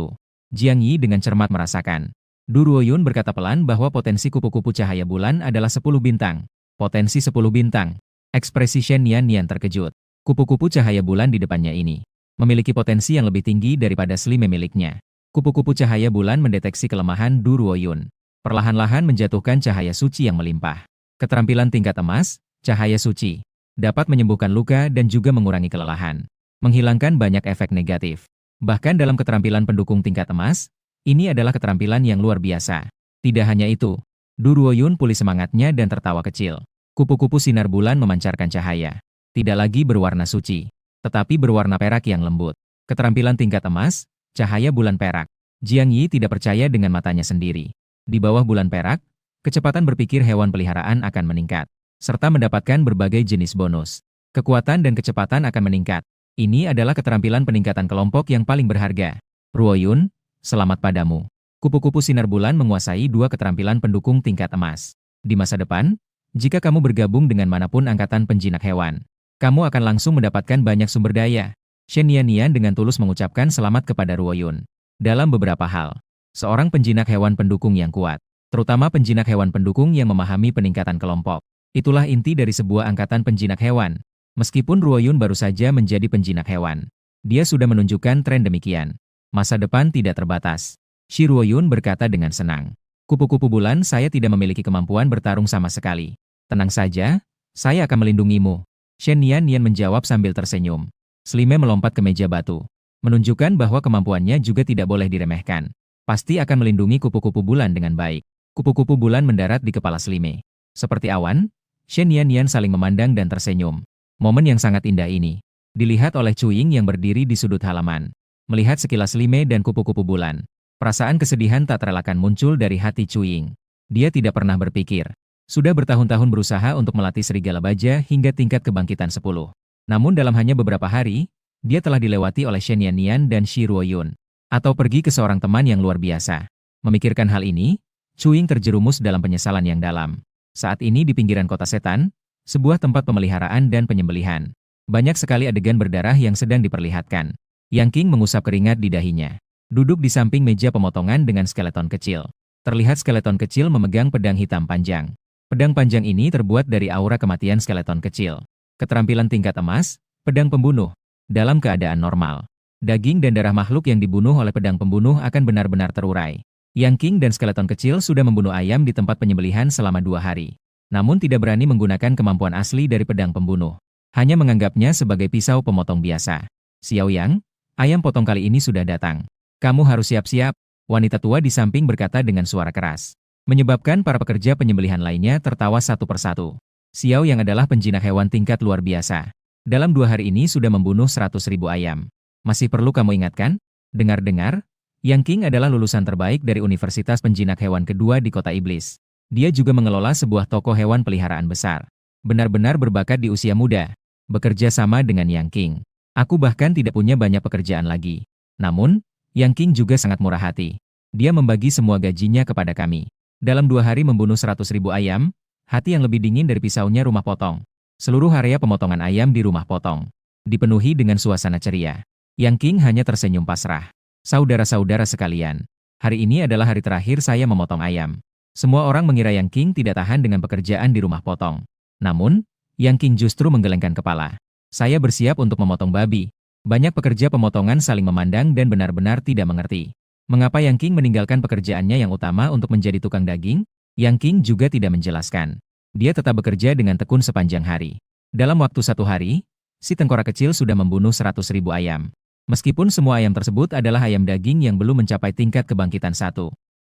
Jiang Yi dengan cermat merasakan. Du Ruoyun berkata pelan bahwa potensi kupu-kupu cahaya bulan adalah 10 bintang. Potensi 10 bintang. Ekspresi Shen Nian terkejut. Kupu-kupu cahaya bulan di depannya ini memiliki potensi yang lebih tinggi daripada selime miliknya. Kupu-kupu cahaya bulan mendeteksi kelemahan Du Ruoyun. Perlahan-lahan menjatuhkan cahaya suci yang melimpah. Keterampilan tingkat emas, cahaya suci, dapat menyembuhkan luka dan juga mengurangi kelelahan. Menghilangkan banyak efek negatif. Bahkan dalam keterampilan pendukung tingkat emas, ini adalah keterampilan yang luar biasa. Tidak hanya itu, Du Ruoyun pulih semangatnya dan tertawa kecil. Kupu-kupu sinar bulan memancarkan cahaya. Tidak lagi berwarna suci, tetapi berwarna perak yang lembut. Keterampilan tingkat emas, cahaya bulan perak. Jiang Yi tidak percaya dengan matanya sendiri. Di bawah bulan perak, kecepatan berpikir hewan peliharaan akan meningkat, serta mendapatkan berbagai jenis bonus. Kekuatan dan kecepatan akan meningkat. Ini adalah keterampilan peningkatan kelompok yang paling berharga. Ruoyun, selamat padamu. Kupu-kupu sinar bulan menguasai 2 keterampilan pendukung tingkat emas. Di masa depan, jika kamu bergabung dengan manapun angkatan penjinak hewan, kamu akan langsung mendapatkan banyak sumber daya. Shen Nian dengan tulus mengucapkan selamat kepada Ruoyun. Dalam beberapa hal, seorang penjinak hewan pendukung yang kuat, terutama penjinak hewan pendukung yang memahami peningkatan kelompok. Itulah inti dari sebuah angkatan penjinak hewan. Meskipun Ruoyun baru saja menjadi penjinak hewan, dia sudah menunjukkan tren demikian. Masa depan tidak terbatas. Shi Ruoyun berkata dengan senang. Kupu-kupu bulan, saya tidak memiliki kemampuan bertarung sama sekali. Tenang saja, saya akan melindungimu. Shen Nian menjawab sambil tersenyum. Selime melompat ke meja batu, menunjukkan bahwa kemampuannya juga tidak boleh diremehkan. Pasti akan melindungi kupu-kupu bulan dengan baik. Kupu-kupu bulan mendarat di kepala Selime. Seperti awan, Shen Nian saling memandang dan tersenyum. Momen yang sangat indah ini dilihat oleh Cuying yang berdiri di sudut halaman. Melihat sekilas Selime dan kupu-kupu bulan, perasaan kesedihan tak terelakkan muncul dari hati Cuying. Dia tidak pernah berpikir, sudah bertahun-tahun berusaha untuk melatih serigala baja hingga tingkat kebangkitan 10. Namun dalam hanya beberapa hari, Dia telah dilewati oleh Shen Yannian dan Shi Ruoyun. Atau pergi ke seorang teman yang luar biasa. Memikirkan hal ini, Cuing terjerumus dalam penyesalan yang dalam. Saat ini di pinggiran kota setan, sebuah tempat pemeliharaan dan penyembelihan. Banyak sekali adegan berdarah yang sedang diperlihatkan. Yang King mengusap keringat di dahinya. Duduk di samping meja pemotongan dengan skeleton kecil. Terlihat skeleton kecil memegang pedang hitam panjang. Pedang panjang ini terbuat dari aura kematian skeleton kecil. Keterampilan tingkat emas, pedang pembunuh. Dalam keadaan normal, daging dan darah makhluk yang dibunuh oleh pedang pembunuh akan benar-benar terurai. Yang King dan skeleton kecil sudah membunuh ayam di tempat penyembelihan selama 2 hari. Namun tidak berani menggunakan kemampuan asli dari pedang pembunuh. Hanya menganggapnya sebagai pisau pemotong biasa. Xiao Yang, ayam potong kali ini sudah datang. Kamu harus siap-siap, wanita tua di samping berkata dengan suara keras. Menyebabkan para pekerja penyembelihan lainnya tertawa satu persatu. Xiao Yang adalah penjinak hewan tingkat luar biasa. Dalam 2 hari ini sudah membunuh 100.000 ayam. Masih perlu kamu ingatkan? Dengar-dengar, Yang King adalah lulusan terbaik dari Universitas Penjinak Hewan kedua di Kota Iblis. Dia juga mengelola sebuah toko hewan peliharaan besar. Benar-benar berbakat di usia muda. Bekerja sama dengan Yang King. Aku bahkan tidak punya banyak pekerjaan lagi. Namun, Yang King juga sangat murah hati. Dia membagi semua gajinya kepada kami. Dalam 2 hari membunuh 100.000 ayam, hati yang lebih dingin dari pisaunya rumah potong. Seluruh area pemotongan ayam di rumah potong dipenuhi dengan suasana ceria. Yang King hanya tersenyum pasrah. Saudara-saudara sekalian, hari ini adalah hari terakhir saya memotong ayam. Semua orang mengira Yang King tidak tahan dengan pekerjaan di rumah potong. Namun, Yang King justru menggelengkan kepala. Saya bersiap untuk memotong babi. Banyak pekerja pemotongan saling memandang dan benar-benar tidak mengerti. Mengapa Yang King meninggalkan pekerjaannya yang utama untuk menjadi tukang daging? Yang King juga tidak menjelaskan. Dia tetap bekerja dengan tekun sepanjang hari. Dalam waktu 1 hari, si tengkorak kecil sudah membunuh 100.000 ayam. Meskipun semua ayam tersebut adalah ayam daging yang belum mencapai tingkat kebangkitan 1.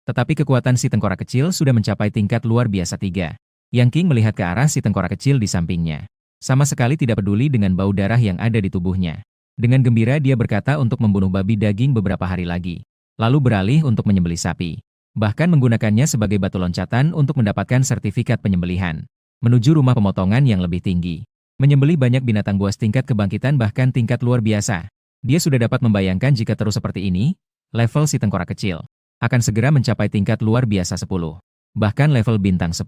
Tetapi kekuatan si tengkorak kecil sudah mencapai tingkat luar biasa 3. Yang King melihat ke arah si tengkorak kecil di sampingnya. Sama sekali tidak peduli dengan bau darah yang ada di tubuhnya. Dengan gembira dia berkata untuk membunuh babi daging beberapa hari lagi. Lalu beralih untuk menyembelih sapi. Bahkan menggunakannya sebagai batu loncatan untuk mendapatkan sertifikat penyembelihan. Menuju rumah pemotongan yang lebih tinggi. Menyembelih banyak binatang buas tingkat kebangkitan bahkan tingkat luar biasa. Dia sudah dapat membayangkan jika terus seperti ini, level si tengkorak kecil akan segera mencapai tingkat luar biasa 10. Bahkan level bintang 10.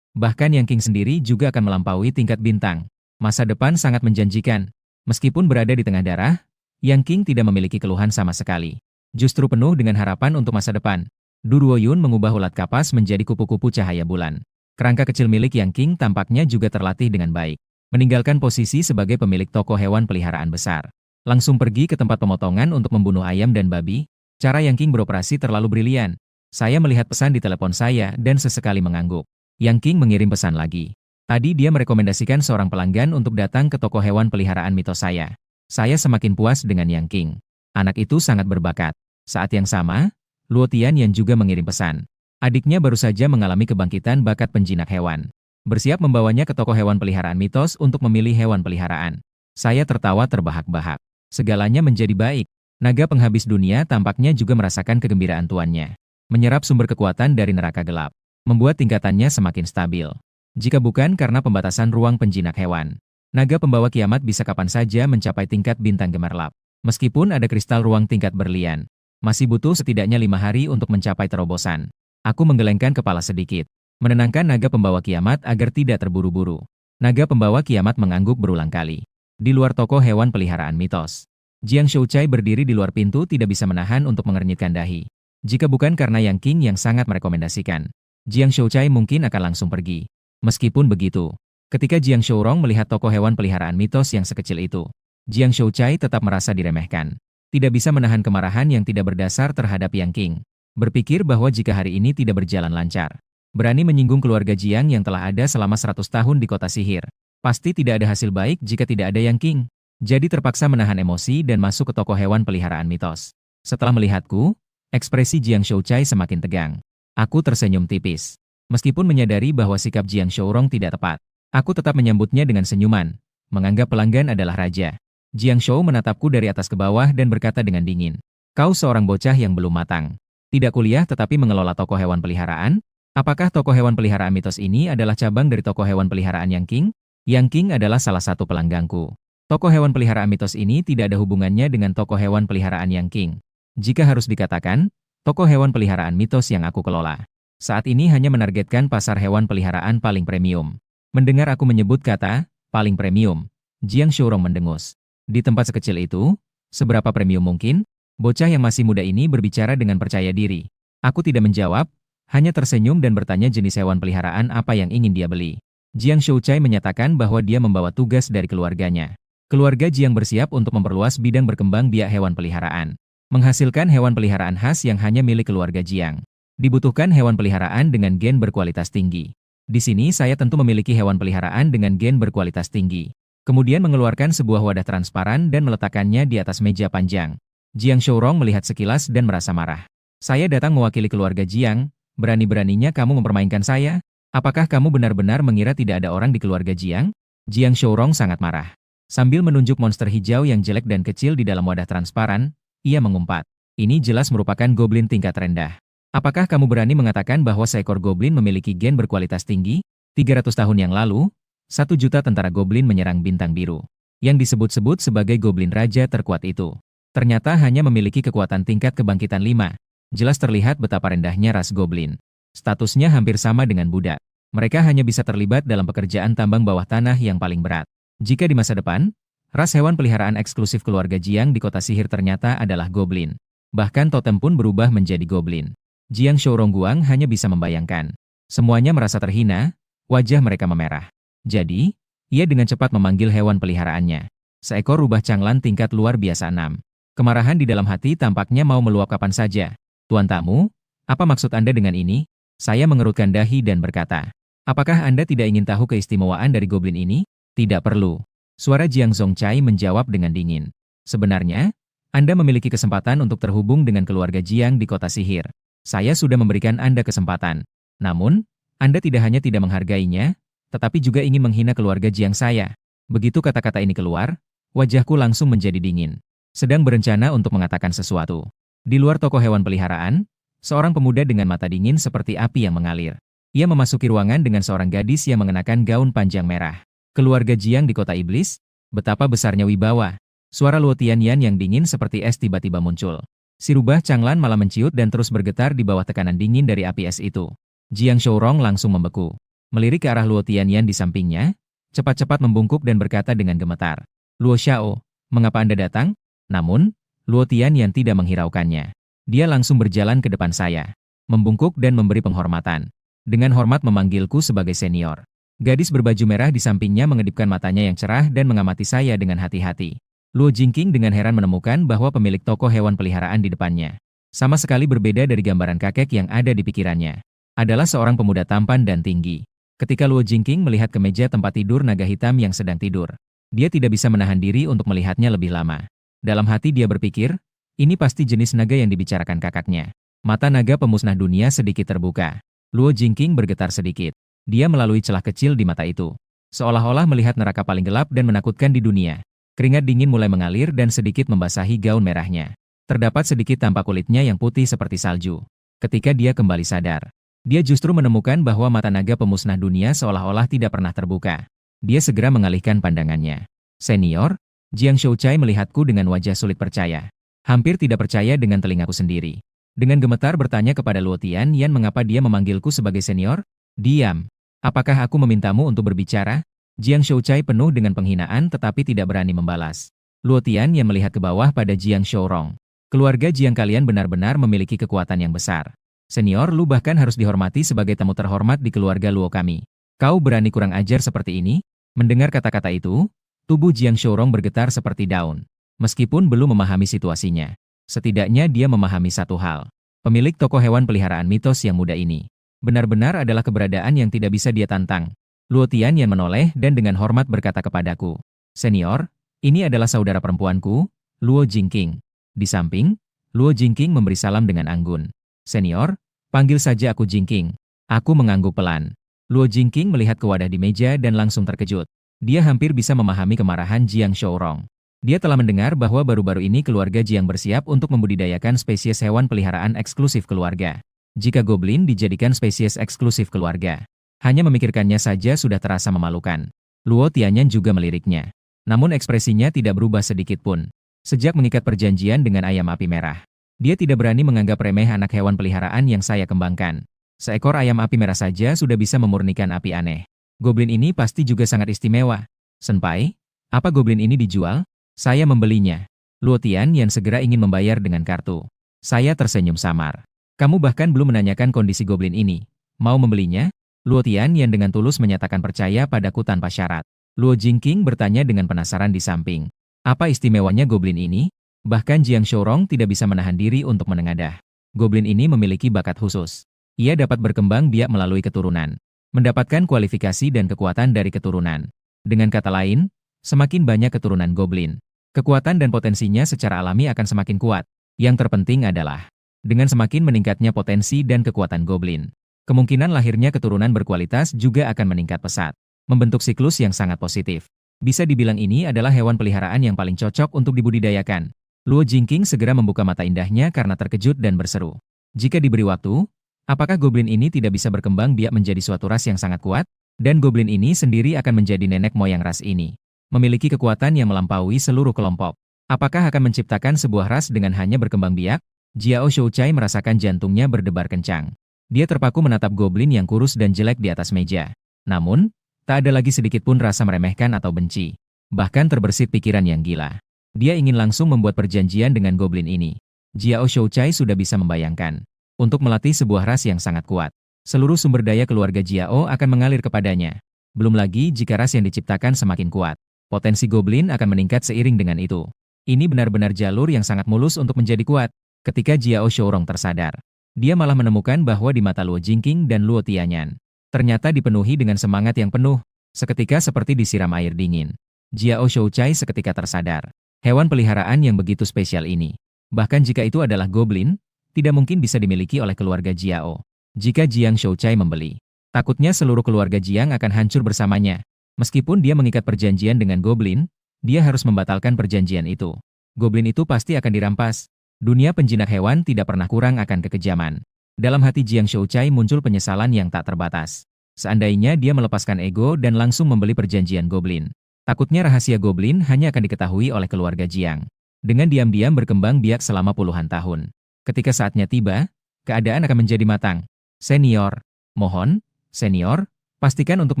Bahkan Yang King sendiri juga akan melampaui tingkat bintang. Masa depan sangat menjanjikan. Meskipun berada di tengah darah, Yang King tidak memiliki keluhan sama sekali. Justru penuh dengan harapan untuk masa depan. Du Ruoyun mengubah ulat kapas menjadi kupu-kupu cahaya bulan. Kerangka kecil milik Yang King tampaknya juga terlatih dengan baik. Meninggalkan posisi sebagai pemilik toko hewan peliharaan besar. Langsung pergi ke tempat pemotongan untuk membunuh ayam dan babi. Cara Yang King beroperasi terlalu brilian. Saya melihat pesan di telepon saya dan sesekali mengangguk. Yang King mengirim pesan lagi. Tadi dia merekomendasikan seorang pelanggan untuk datang ke toko hewan peliharaan mitos saya. Saya semakin puas dengan Yang King. Anak itu sangat berbakat. Saat yang sama, Luo Tian yang juga mengirim pesan. Adiknya baru saja mengalami kebangkitan bakat penjinak hewan. Bersiap membawanya ke toko hewan peliharaan mitos untuk memilih hewan peliharaan. Saya tertawa terbahak-bahak. Segalanya menjadi baik. Naga penghabis dunia tampaknya juga merasakan kegembiraan tuannya. Menyerap sumber kekuatan dari neraka gelap. Membuat tingkatannya semakin stabil. Jika bukan karena pembatasan ruang penjinak hewan, naga pembawa kiamat bisa kapan saja mencapai tingkat bintang gemerlap. Meskipun ada kristal ruang tingkat berlian, masih butuh setidaknya 5 hari untuk mencapai terobosan. Aku menggelengkan kepala sedikit. Menenangkan naga pembawa kiamat agar tidak terburu-buru. Naga pembawa kiamat mengangguk berulang kali. Di luar toko hewan peliharaan mitos, Jiang Shouchai berdiri di luar pintu tidak bisa menahan untuk mengernyitkan dahi. Jika bukan karena Yang King yang sangat merekomendasikan, Jiang Shouchai mungkin akan langsung pergi. Meskipun begitu, ketika Jiang Shourong melihat toko hewan peliharaan mitos yang sekecil itu, Jiang Shouchai tetap merasa diremehkan. Tidak bisa menahan kemarahan yang tidak berdasar terhadap Yang King. Berpikir bahwa jika hari ini tidak berjalan lancar, berani menyinggung keluarga Jiang yang telah ada selama 100 tahun di kota sihir. Pasti tidak ada hasil baik jika tidak ada Yang King. Jadi terpaksa menahan emosi dan masuk ke toko hewan peliharaan mitos. Setelah melihatku, ekspresi Jiang Shouchai semakin tegang. Aku tersenyum tipis. Meskipun menyadari bahwa sikap Jiang Shourong tidak tepat, aku tetap menyambutnya dengan senyuman. Menganggap pelanggan adalah raja. Jiang Shou menatapku dari atas ke bawah dan berkata dengan dingin. Kau seorang bocah yang belum matang. Tidak kuliah tetapi mengelola toko hewan peliharaan? Apakah toko hewan peliharaan mitos ini adalah cabang dari toko hewan peliharaan Yang King? Yang King adalah salah satu pelangganku. Tokoh hewan peliharaan mitos ini tidak ada hubungannya dengan tokoh hewan peliharaan Yang King. Jika harus dikatakan, tokoh hewan peliharaan mitos yang aku kelola saat ini hanya menargetkan pasar hewan peliharaan paling premium. Mendengar aku menyebut kata paling premium, Jiang Shourong mendengus. Di tempat sekecil itu, seberapa premium mungkin? Bocah yang masih muda ini berbicara dengan percaya diri. Aku tidak menjawab, hanya tersenyum dan bertanya jenis hewan peliharaan apa yang ingin dia beli. Jiang Shouchai menyatakan bahwa dia membawa tugas dari keluarganya. Keluarga Jiang bersiap untuk memperluas bidang berkembang biak hewan peliharaan. Menghasilkan hewan peliharaan khas yang hanya milik keluarga Jiang. Dibutuhkan hewan peliharaan dengan gen berkualitas tinggi. Di sini saya tentu memiliki hewan peliharaan dengan gen berkualitas tinggi. Kemudian mengeluarkan sebuah wadah transparan dan meletakkannya di atas meja panjang. Jiang Shourong melihat sekilas dan merasa marah. Saya datang mewakili keluarga Jiang, berani-beraninya kamu mempermainkan saya? Apakah kamu benar-benar mengira tidak ada orang di keluarga Jiang? Jiang Shourong sangat marah. Sambil menunjuk monster hijau yang jelek dan kecil di dalam wadah transparan, ia mengumpat. Ini jelas merupakan goblin tingkat rendah. Apakah kamu berani mengatakan bahwa seekor goblin memiliki gen berkualitas tinggi? 300 tahun yang lalu, 1 juta tentara goblin menyerang bintang biru. Yang disebut-sebut sebagai goblin raja terkuat itu. Ternyata hanya memiliki kekuatan tingkat kebangkitan 5. Jelas terlihat betapa rendahnya ras goblin. Statusnya hampir sama dengan budak. Mereka hanya bisa terlibat dalam pekerjaan tambang bawah tanah yang paling berat. Jika di masa depan, ras hewan peliharaan eksklusif keluarga Jiang di kota sihir ternyata adalah goblin. Bahkan totem pun berubah menjadi goblin. Jiang Shourong Guang hanya bisa membayangkan. Semuanya merasa terhina, wajah mereka memerah. Jadi, ia dengan cepat memanggil hewan peliharaannya. Seekor rubah canglan tingkat luar biasa 6. Kemarahan di dalam hati tampaknya mau meluap kapan saja. Tuan tamu, apa maksud Anda dengan ini? Saya mengerutkan dahi dan berkata, apakah Anda tidak ingin tahu keistimewaan dari goblin ini? Tidak perlu. Suara Jiang Zongchai menjawab dengan dingin. Sebenarnya, Anda memiliki kesempatan untuk terhubung dengan keluarga Jiang di kota sihir. Saya sudah memberikan Anda kesempatan. Namun, Anda tidak hanya tidak menghargainya, tetapi juga ingin menghina keluarga Jiang saya. Begitu kata-kata ini keluar, wajahku langsung menjadi dingin. Sedang berencana untuk mengatakan sesuatu. Di luar toko hewan peliharaan, seorang pemuda dengan mata dingin seperti api yang mengalir. Ia memasuki ruangan dengan seorang gadis yang mengenakan gaun panjang merah. Keluarga Jiang di kota iblis, betapa besarnya wibawa. Suara Luo Tianyan yang dingin seperti es tiba-tiba muncul. Si rubah canglan malah menciut dan terus bergetar di bawah tekanan dingin dari api es itu. Jiang Shourong langsung membeku. Melirik ke arah Luo Tianyan di sampingnya, cepat-cepat membungkuk dan berkata dengan gemetar. Luo Xiao, mengapa Anda datang? Namun, Luo Tianyan tidak menghiraukannya. Dia langsung berjalan ke depan saya. Membungkuk dan memberi penghormatan. Dengan hormat memanggilku sebagai senior. Gadis berbaju merah di sampingnya mengedipkan matanya yang cerah dan mengamati saya dengan hati-hati. Luo Jingqing dengan heran menemukan bahwa pemilik toko hewan peliharaan di depannya, sama sekali berbeda dari gambaran kakek yang ada di pikirannya, adalah seorang pemuda tampan dan tinggi. Ketika Luo Jingqing melihat ke meja tempat tidur naga hitam yang sedang tidur, dia tidak bisa menahan diri untuk melihatnya lebih lama. Dalam hati dia berpikir, ini pasti jenis naga yang dibicarakan kakaknya. Mata naga pemusnah dunia sedikit terbuka. Luo Jingqing bergetar sedikit. Dia melalui celah kecil di mata itu. Seolah-olah melihat neraka paling gelap dan menakutkan di dunia. Keringat dingin mulai mengalir dan sedikit membasahi gaun merahnya. Terdapat sedikit tampak kulitnya yang putih seperti salju. Ketika dia kembali sadar, dia justru menemukan bahwa mata naga pemusnah dunia seolah-olah tidak pernah terbuka. Dia segera mengalihkan pandangannya. Senior, Jiang Shouchai melihatku dengan wajah sulit percaya. Hampir tidak percaya dengan telingaku sendiri. Dengan gemetar bertanya kepada Luo Tianyan mengapa dia memanggilku sebagai senior. Diam. Apakah aku memintamu untuk berbicara? Jiang Shouchai penuh dengan penghinaan tetapi tidak berani membalas. Luo Tianyan melihat ke bawah pada Jiang Shourong. Keluarga Jiang kalian benar-benar memiliki kekuatan yang besar. Senior, lu bahkan harus dihormati sebagai tamu terhormat di keluarga Luo kami. Kau berani kurang ajar seperti ini? Mendengar kata-kata itu, tubuh Jiang Shourong bergetar seperti daun. Meskipun belum memahami situasinya, setidaknya dia memahami satu hal. Pemilik toko hewan peliharaan mitos yang muda ini benar-benar adalah keberadaan yang tidak bisa dia tantang. Luo Tianyan menoleh dan dengan hormat berkata kepadaku, Senior, ini adalah saudara perempuanku, Luo Jingqing. Di samping, Luo Jingqing memberi salam dengan anggun. Senior, panggil saja aku Jingqing. Aku mengangguk pelan. Luo Jingqing melihat ke wadah di meja dan langsung terkejut. Dia hampir bisa memahami kemarahan Jiang Shourong. Dia telah mendengar bahwa baru-baru ini keluarga Jiang bersiap untuk membudidayakan spesies hewan peliharaan eksklusif keluarga. Jika goblin dijadikan spesies eksklusif keluarga, hanya memikirkannya saja sudah terasa memalukan. Luo Tianyan juga meliriknya. Namun ekspresinya tidak berubah sedikit pun. Sejak mengikat perjanjian dengan ayam api merah, dia tidak berani menganggap remeh anak hewan peliharaan yang saya kembangkan. Seekor ayam api merah saja sudah bisa memurnikan api aneh. Goblin ini pasti juga sangat istimewa. Senpai, apa goblin ini dijual? Saya membelinya. Luo Tianyan segera ingin membayar dengan kartu. Saya tersenyum samar. Kamu bahkan belum menanyakan kondisi goblin ini. Mau membelinya? Luo Tianyan dengan tulus menyatakan percaya padaku tanpa syarat. Luo Jingqing bertanya dengan penasaran di samping. Apa istimewanya goblin ini? Bahkan Jiang Shourong tidak bisa menahan diri untuk menengadah. Goblin ini memiliki bakat khusus. Ia dapat berkembang biak melalui keturunan. Mendapatkan kualifikasi dan kekuatan dari keturunan. Dengan kata lain, semakin banyak keturunan goblin, kekuatan dan potensinya secara alami akan semakin kuat. Yang terpenting adalah, dengan semakin meningkatnya potensi dan kekuatan goblin, kemungkinan lahirnya keturunan berkualitas juga akan meningkat pesat. Membentuk siklus yang sangat positif. Bisa dibilang ini adalah hewan peliharaan yang paling cocok untuk dibudidayakan. Luo Jingqing segera membuka mata indahnya karena terkejut dan berseru. Jika diberi waktu, apakah goblin ini tidak bisa berkembang biak menjadi suatu ras yang sangat kuat? Dan goblin ini sendiri akan menjadi nenek moyang ras ini. Memiliki kekuatan yang melampaui seluruh kelompok. Apakah akan menciptakan sebuah ras dengan hanya berkembang biak? Jiao Shouchai merasakan jantungnya berdebar kencang. Dia terpaku menatap goblin yang kurus dan jelek di atas meja. Namun, tak ada lagi sedikit pun rasa meremehkan atau benci. Bahkan terbersit pikiran yang gila. Dia ingin langsung membuat perjanjian dengan goblin ini. Jiao Shouchai sudah bisa membayangkan. Untuk melatih sebuah ras yang sangat kuat, seluruh sumber daya keluarga Jiao akan mengalir kepadanya. Belum lagi jika ras yang diciptakan semakin kuat, potensi goblin akan meningkat seiring dengan itu. Ini benar-benar jalur yang sangat mulus untuk menjadi kuat. Ketika Jiao Shourong tersadar, dia malah menemukan bahwa di mata Luo Jingqing dan Luo Tianyan, ternyata dipenuhi dengan semangat yang penuh, seketika seperti disiram air dingin. Jiao Shouchai seketika tersadar. Hewan peliharaan yang begitu spesial ini, bahkan jika itu adalah goblin, tidak mungkin bisa dimiliki oleh keluarga Jiao. Jika Jiang Shouchai membeli, takutnya seluruh keluarga Jiang akan hancur bersamanya. Meskipun dia mengikat perjanjian dengan goblin, dia harus membatalkan perjanjian itu. Goblin itu pasti akan dirampas. Dunia penjinak hewan tidak pernah kurang akan kekejaman. Dalam hati Jiang Shouchai muncul penyesalan yang tak terbatas. Seandainya dia melepaskan ego dan langsung membeli perjanjian goblin, takutnya rahasia goblin hanya akan diketahui oleh keluarga Jiang. Dengan diam-diam berkembang biak selama puluhan tahun. Ketika saatnya tiba, keadaan akan menjadi matang. Senior, mohon, senior, pastikan untuk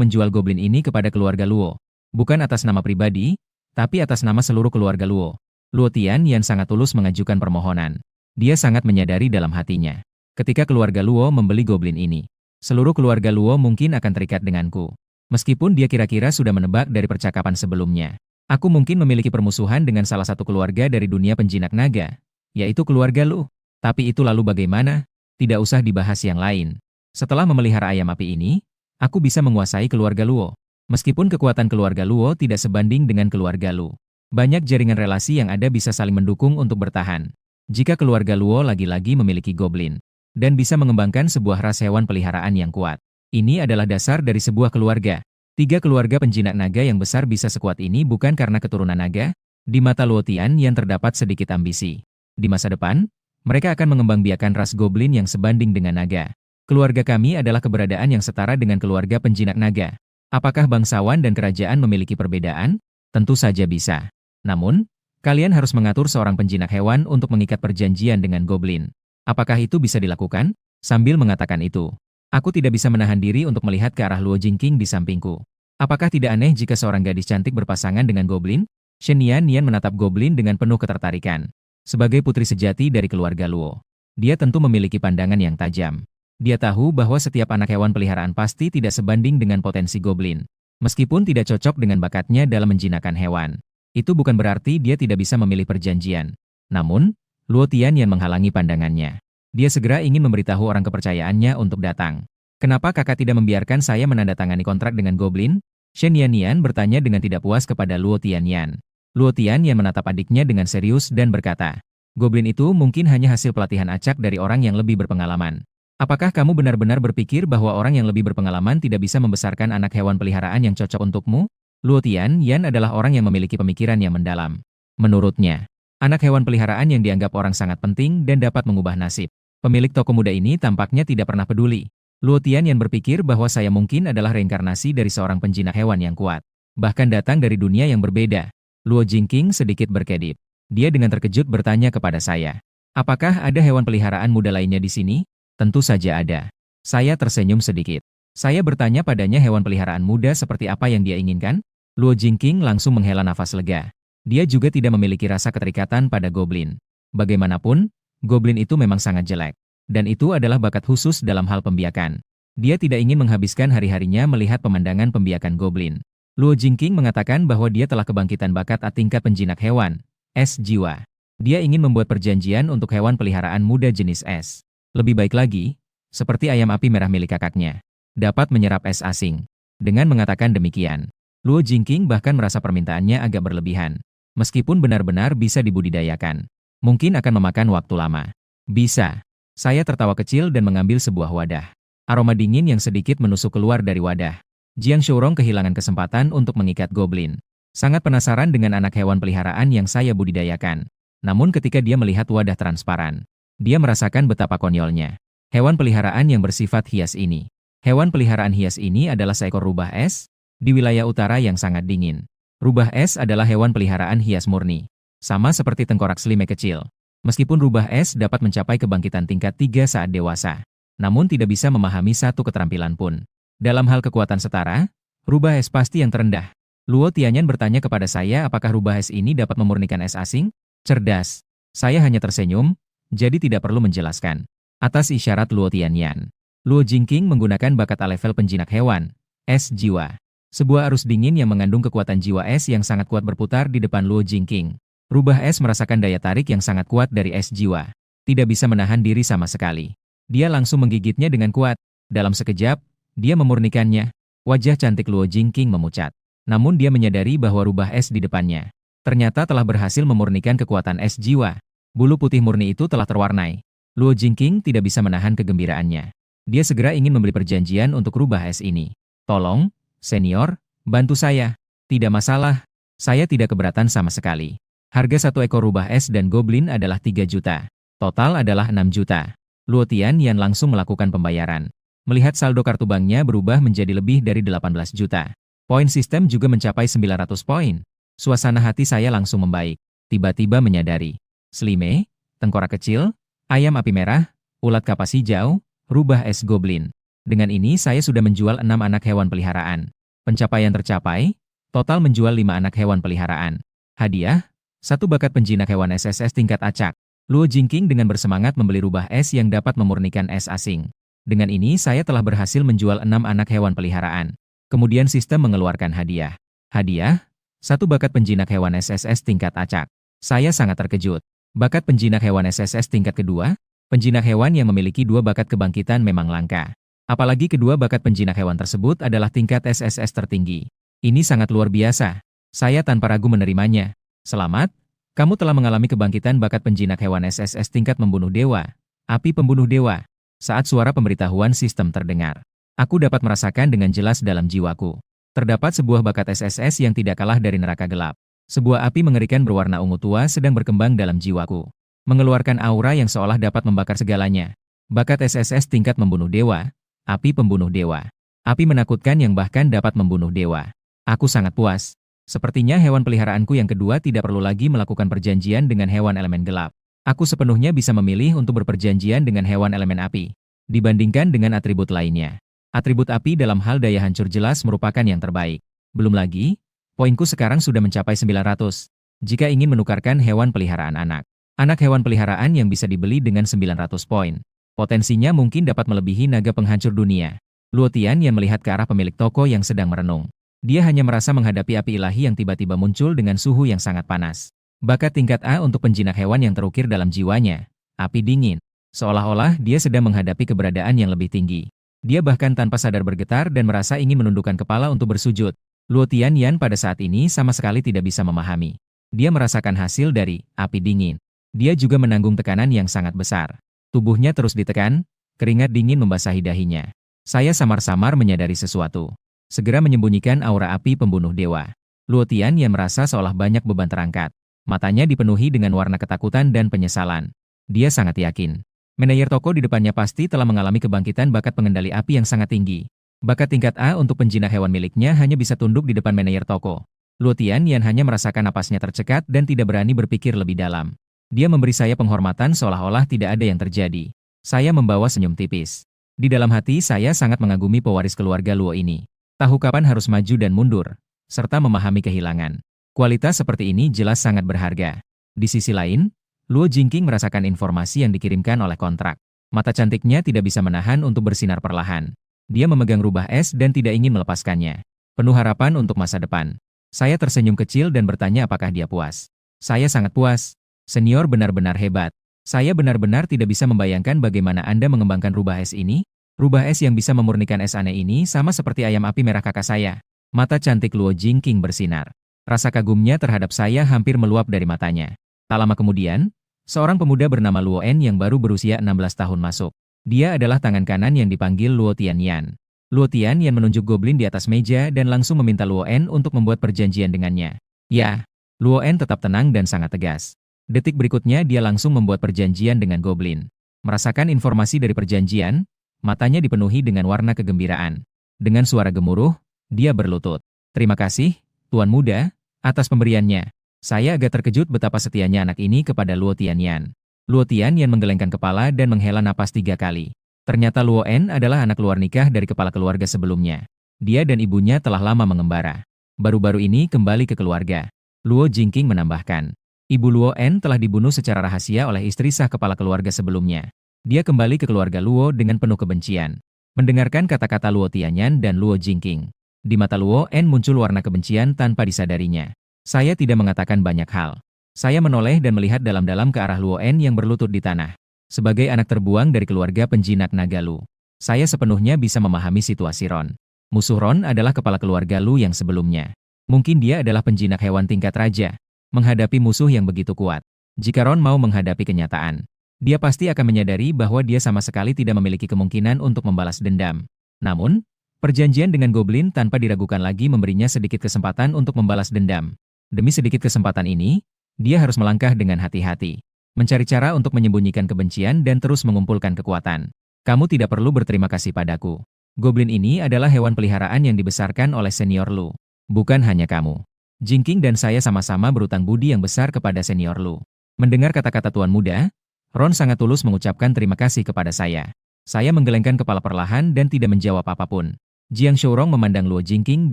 menjual goblin ini kepada keluarga Luo. Bukan atas nama pribadi, tapi atas nama seluruh keluarga Luo. Luo Tianyan sangat tulus mengajukan permohonan. Dia sangat menyadari dalam hatinya. Ketika keluarga Luo membeli goblin ini, seluruh keluarga Luo mungkin akan terikat denganku. Meskipun dia kira-kira sudah menebak dari percakapan sebelumnya. Aku mungkin memiliki permusuhan dengan salah satu keluarga dari dunia penjinak naga, yaitu keluarga Lu. Tapi itu lalu bagaimana? Tidak usah dibahas yang lain. Setelah memelihara ayam api ini, aku bisa menguasai keluarga Luo. Meskipun kekuatan keluarga Luo tidak sebanding dengan keluarga Lu, banyak jaringan relasi yang ada bisa saling mendukung untuk bertahan. Jika keluarga Luo lagi-lagi memiliki goblin, dan bisa mengembangkan sebuah ras hewan peliharaan yang kuat, ini adalah dasar dari sebuah keluarga. 3 keluarga penjinak naga yang besar bisa sekuat ini bukan karena keturunan naga. Di mata Luo Tianyan terdapat sedikit ambisi. Di masa depan, mereka akan mengembangbiakan ras goblin yang sebanding dengan naga. Keluarga kami adalah keberadaan yang setara dengan keluarga penjinak naga. Apakah bangsawan dan kerajaan memiliki perbedaan? Tentu saja bisa. Namun, kalian harus mengatur seorang penjinak hewan untuk mengikat perjanjian dengan goblin. Apakah itu bisa dilakukan? Sambil mengatakan itu, aku tidak bisa menahan diri untuk melihat ke arah Luo Jingqing di sampingku. Apakah tidak aneh jika seorang gadis cantik berpasangan dengan goblin? Shen Nian menatap goblin dengan penuh ketertarikan. Sebagai putri sejati dari keluarga Luo, dia tentu memiliki pandangan yang tajam. Dia tahu bahwa setiap anak hewan peliharaan pasti tidak sebanding dengan potensi goblin. Meskipun tidak cocok dengan bakatnya dalam menjinakkan hewan, itu bukan berarti dia tidak bisa memilih perjanjian. Namun, Luo Tianyan menghalangi pandangannya. Dia segera ingin memberitahu orang kepercayaannya untuk datang. Kenapa kakak tidak membiarkan saya menandatangani kontrak dengan goblin? Shen Nian bertanya dengan tidak puas kepada Luo Tianyan. Luo Tianyan menatap adiknya dengan serius dan berkata, goblin itu mungkin hanya hasil pelatihan acak dari orang yang lebih berpengalaman. Apakah kamu benar-benar berpikir bahwa orang yang lebih berpengalaman tidak bisa membesarkan anak hewan peliharaan yang cocok untukmu? Luo Tianyan adalah orang yang memiliki pemikiran yang mendalam. Menurutnya, anak hewan peliharaan yang dianggap orang sangat penting dan dapat mengubah nasib. Pemilik toko muda ini tampaknya tidak pernah peduli. Luo Tianyan berpikir bahwa saya mungkin adalah reinkarnasi dari seorang penjinak hewan yang kuat. Bahkan datang dari dunia yang berbeda. Luo Jingqing sedikit berkedip. Dia dengan terkejut bertanya kepada saya. Apakah ada hewan peliharaan muda lainnya di sini? Tentu saja ada. Saya tersenyum sedikit. Saya bertanya padanya hewan peliharaan muda seperti apa yang dia inginkan? Luo Jingqing langsung menghela nafas lega. Dia juga tidak memiliki rasa keterikatan pada goblin. Bagaimanapun, goblin itu memang sangat jelek. Dan itu adalah bakat khusus dalam hal pembiakan. Dia tidak ingin menghabiskan hari-harinya melihat pemandangan pembiakan goblin. Luo Jingqing mengatakan bahwa dia telah kebangkitan bakat tingkat penjinak hewan, es jiwa. Dia ingin membuat perjanjian untuk hewan peliharaan muda jenis es. Lebih baik lagi, seperti ayam api merah milik kakaknya, dapat menyerap es asing. Dengan mengatakan demikian, Luo Jingqing bahkan merasa permintaannya agak berlebihan. Meskipun benar-benar bisa dibudidayakan, mungkin akan memakan waktu lama. Bisa. Saya tertawa kecil dan mengambil sebuah wadah. Aroma dingin yang sedikit menusuk keluar dari wadah. Jiang Shourong kehilangan kesempatan untuk mengikat goblin. Sangat penasaran dengan anak hewan peliharaan yang saya budidayakan. Namun ketika dia melihat wadah transparan, dia merasakan betapa konyolnya. Hewan peliharaan yang bersifat hias ini. Hewan peliharaan hias ini adalah seekor rubah es di wilayah utara yang sangat dingin. Rubah es adalah hewan peliharaan hias murni. Sama seperti tengkorak selime kecil. Meskipun rubah es dapat mencapai kebangkitan tingkat 3 saat dewasa, namun tidak bisa memahami satu keterampilan pun. Dalam hal kekuatan setara, rubah es pasti yang terendah. Luo Tianyan bertanya kepada saya apakah rubah es ini dapat memurnikan es asing? Cerdas. Saya hanya tersenyum, jadi tidak perlu menjelaskan. Atas isyarat Luo Tianyan, Luo Jingqing menggunakan bakat A-level penjinak hewan, es jiwa. Sebuah arus dingin yang mengandung kekuatan jiwa es yang sangat kuat berputar di depan Luo Jingqing. Rubah es merasakan daya tarik yang sangat kuat dari es jiwa. Tidak bisa menahan diri sama sekali. Dia langsung menggigitnya dengan kuat. Dalam sekejap, dia memurnikannya. Wajah cantik Luo Jingqing memucat. Namun dia menyadari bahwa rubah es di depannya ternyata telah berhasil memurnikan kekuatan es jiwa. Bulu putih murni itu telah terwarnai. Luo Jingqing tidak bisa menahan kegembiraannya. Dia segera ingin membeli perjanjian untuk rubah es ini. Tolong, senior, bantu saya. Tidak masalah. Saya tidak keberatan sama sekali. Harga satu ekor rubah es dan goblin adalah 3 juta. Total adalah 6 juta. Luo Tianyan langsung melakukan pembayaran. Melihat saldo kartu banknya berubah menjadi lebih dari 18 juta. Poin sistem juga mencapai 900 poin. Suasana hati saya langsung membaik. Tiba-tiba menyadari. Selime, tengkorak kecil, ayam api merah, ulat kapas hijau, rubah es goblin. Dengan ini saya sudah menjual 6 anak hewan peliharaan. Pencapaian tercapai, total menjual 5 anak hewan peliharaan. Hadiah, 1 bakat penjinak hewan SSS tingkat acak. Luo Jingqing dengan bersemangat membeli rubah es yang dapat memurnikan es asing. Dengan ini saya telah berhasil menjual 6 anak hewan peliharaan. Kemudian sistem mengeluarkan hadiah. Hadiah, 1 bakat penjinak hewan SSS tingkat acak. Saya sangat terkejut. Bakat penjinak hewan SSS tingkat kedua, penjinak hewan yang memiliki 2 bakat kebangkitan memang langka. Apalagi kedua bakat penjinak hewan tersebut adalah tingkat SSS tertinggi. Ini sangat luar biasa. Saya tanpa ragu menerimanya. Selamat, kamu telah mengalami kebangkitan bakat penjinak hewan SSS tingkat membunuh dewa. Api pembunuh dewa. Saat suara pemberitahuan sistem terdengar, aku dapat merasakan dengan jelas dalam jiwaku. Terdapat sebuah bakat SSS yang tidak kalah dari neraka gelap. Sebuah api mengerikan berwarna ungu tua sedang berkembang dalam jiwaku. Mengeluarkan aura yang seolah dapat membakar segalanya. Bakat SSS tingkat membunuh dewa. Api pembunuh dewa. Api menakutkan yang bahkan dapat membunuh dewa. Aku sangat puas. Sepertinya hewan peliharaanku yang kedua tidak perlu lagi melakukan perjanjian dengan hewan elemen gelap. Aku sepenuhnya bisa memilih untuk berperjanjian dengan hewan elemen api, dibandingkan dengan atribut lainnya. Atribut api dalam hal daya hancur jelas merupakan yang terbaik. Belum lagi, poinku sekarang sudah mencapai 900. Jika ingin menukarkan hewan peliharaan anak hewan peliharaan yang bisa dibeli dengan 900 poin, potensinya mungkin dapat melebihi naga penghancur dunia. Luo Tianyan melihat ke arah pemilik toko yang sedang merenung. Dia hanya merasa menghadapi api ilahi yang tiba-tiba muncul dengan suhu yang sangat panas. Bakat tingkat A untuk penjinak hewan yang terukir dalam jiwanya, api dingin. Seolah-olah dia sedang menghadapi keberadaan yang lebih tinggi. Dia bahkan tanpa sadar bergetar dan merasa ingin menundukkan kepala untuk bersujud. Luo Tianyan pada saat ini sama sekali tidak bisa memahami. Dia merasakan hasil dari api dingin. Dia juga menanggung tekanan yang sangat besar. Tubuhnya terus ditekan, keringat dingin membasahi dahinya. Saya samar-samar menyadari sesuatu. Segera menyembunyikan aura api pembunuh dewa. Luo Tianyan merasa seolah banyak beban terangkat. Matanya dipenuhi dengan warna ketakutan dan penyesalan. Dia sangat yakin. Manajer toko di depannya pasti telah mengalami kebangkitan bakat pengendali api yang sangat tinggi. Bakat tingkat A untuk penjinak hewan miliknya hanya bisa tunduk di depan manajer toko. Luo Tianyan hanya merasakan napasnya tercekat dan tidak berani berpikir lebih dalam. Dia memberi saya penghormatan seolah-olah tidak ada yang terjadi. Saya membawa senyum tipis. Di dalam hati saya sangat mengagumi pewaris keluarga Luo ini. Tahu kapan harus maju dan mundur, serta memahami kehilangan. Kualitas seperti ini jelas sangat berharga. Di sisi lain, Luo Jingqing merasakan informasi yang dikirimkan oleh kontrak. Mata cantiknya tidak bisa menahan untuk bersinar perlahan. Dia memegang rubah es dan tidak ingin melepaskannya. Penuh harapan untuk masa depan. Saya tersenyum kecil dan bertanya apakah dia puas. Saya sangat puas. Senior benar-benar hebat. Saya benar-benar tidak bisa membayangkan bagaimana Anda mengembangkan rubah es ini. Rubah es yang bisa memurnikan es aneh ini sama seperti ayam api merah kakak saya. Mata cantik Luo Jingqing bersinar. Rasa kagumnya terhadap saya hampir meluap dari matanya. Tak lama kemudian, seorang pemuda bernama Luo En yang baru berusia 16 tahun masuk. Dia adalah tangan kanan yang dipanggil Luo Tianyan. Luo Tianyan menunjuk goblin di atas meja dan langsung meminta Luo En untuk membuat perjanjian dengannya. Ya, Luo En tetap tenang dan sangat tegas. Detik berikutnya dia langsung membuat perjanjian dengan goblin. Merasakan informasi dari perjanjian, matanya dipenuhi dengan warna kegembiraan. Dengan suara gemuruh, dia berlutut. Terima kasih, Tuan Muda, atas pemberiannya. Saya agak terkejut betapa setianya anak ini kepada Luo Tianyan. Luo Tianyan menggelengkan kepala dan menghela napas 3 kali. Ternyata Luo En adalah anak luar nikah dari kepala keluarga sebelumnya. Dia dan ibunya telah lama mengembara. Baru-baru ini kembali ke keluarga. Luo Jingqing menambahkan. Ibu Luo En telah dibunuh secara rahasia oleh istri sah kepala keluarga sebelumnya. Dia kembali ke keluarga Luo dengan penuh kebencian. Mendengarkan kata-kata Luo Tianyan dan Luo Jingqing, di mata Luo En muncul warna kebencian tanpa disadarinya. Saya tidak mengatakan banyak hal. Saya menoleh dan melihat dalam-dalam ke arah Luo En yang berlutut di tanah. Sebagai anak terbuang dari keluarga penjinak naga Lu, saya sepenuhnya bisa memahami situasi Ron. Musuh Ron adalah kepala keluarga Lu yang sebelumnya. Mungkin dia adalah penjinak hewan tingkat raja. Menghadapi musuh yang begitu kuat. Jika Ron mau menghadapi kenyataan, dia pasti akan menyadari bahwa dia sama sekali tidak memiliki kemungkinan untuk membalas dendam. Namun, perjanjian dengan Goblin tanpa diragukan lagi memberinya sedikit kesempatan untuk membalas dendam. Demi sedikit kesempatan ini, dia harus melangkah dengan hati-hati. Mencari cara untuk menyembunyikan kebencian dan terus mengumpulkan kekuatan. Kamu tidak perlu berterima kasih padaku. Goblin ini adalah hewan peliharaan yang dibesarkan oleh senior Lu. Bukan hanya kamu. Jingqing dan saya sama-sama berutang budi yang besar kepada senior Lu. Mendengar kata-kata Tuan Muda, Ron sangat tulus mengucapkan terima kasih kepada saya. Saya menggelengkan kepala perlahan dan tidak menjawab apapun. Jiang Shourong memandang Luo Jingqing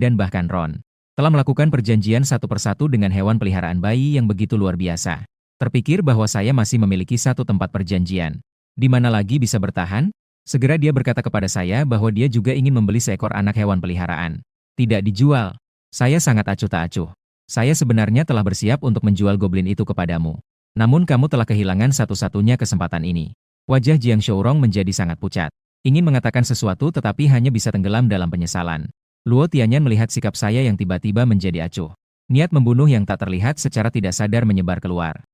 dan bahkan Ron. Telah melakukan perjanjian satu persatu dengan hewan peliharaan bayi yang begitu luar biasa. Terpikir bahwa saya masih memiliki satu tempat perjanjian. Di mana lagi bisa bertahan? Segera dia berkata kepada saya bahwa dia juga ingin membeli seekor anak hewan peliharaan. Tidak dijual. Saya sangat acuh tak acuh. Saya sebenarnya telah bersiap untuk menjual goblin itu kepadamu. Namun kamu telah kehilangan satu-satunya kesempatan ini. Wajah Jiang Shourong menjadi sangat pucat. Ingin mengatakan sesuatu tetapi hanya bisa tenggelam dalam penyesalan. Luo Tianyan melihat sikap saya yang tiba-tiba menjadi acuh. Niat membunuh yang tak terlihat secara tidak sadar menyebar keluar.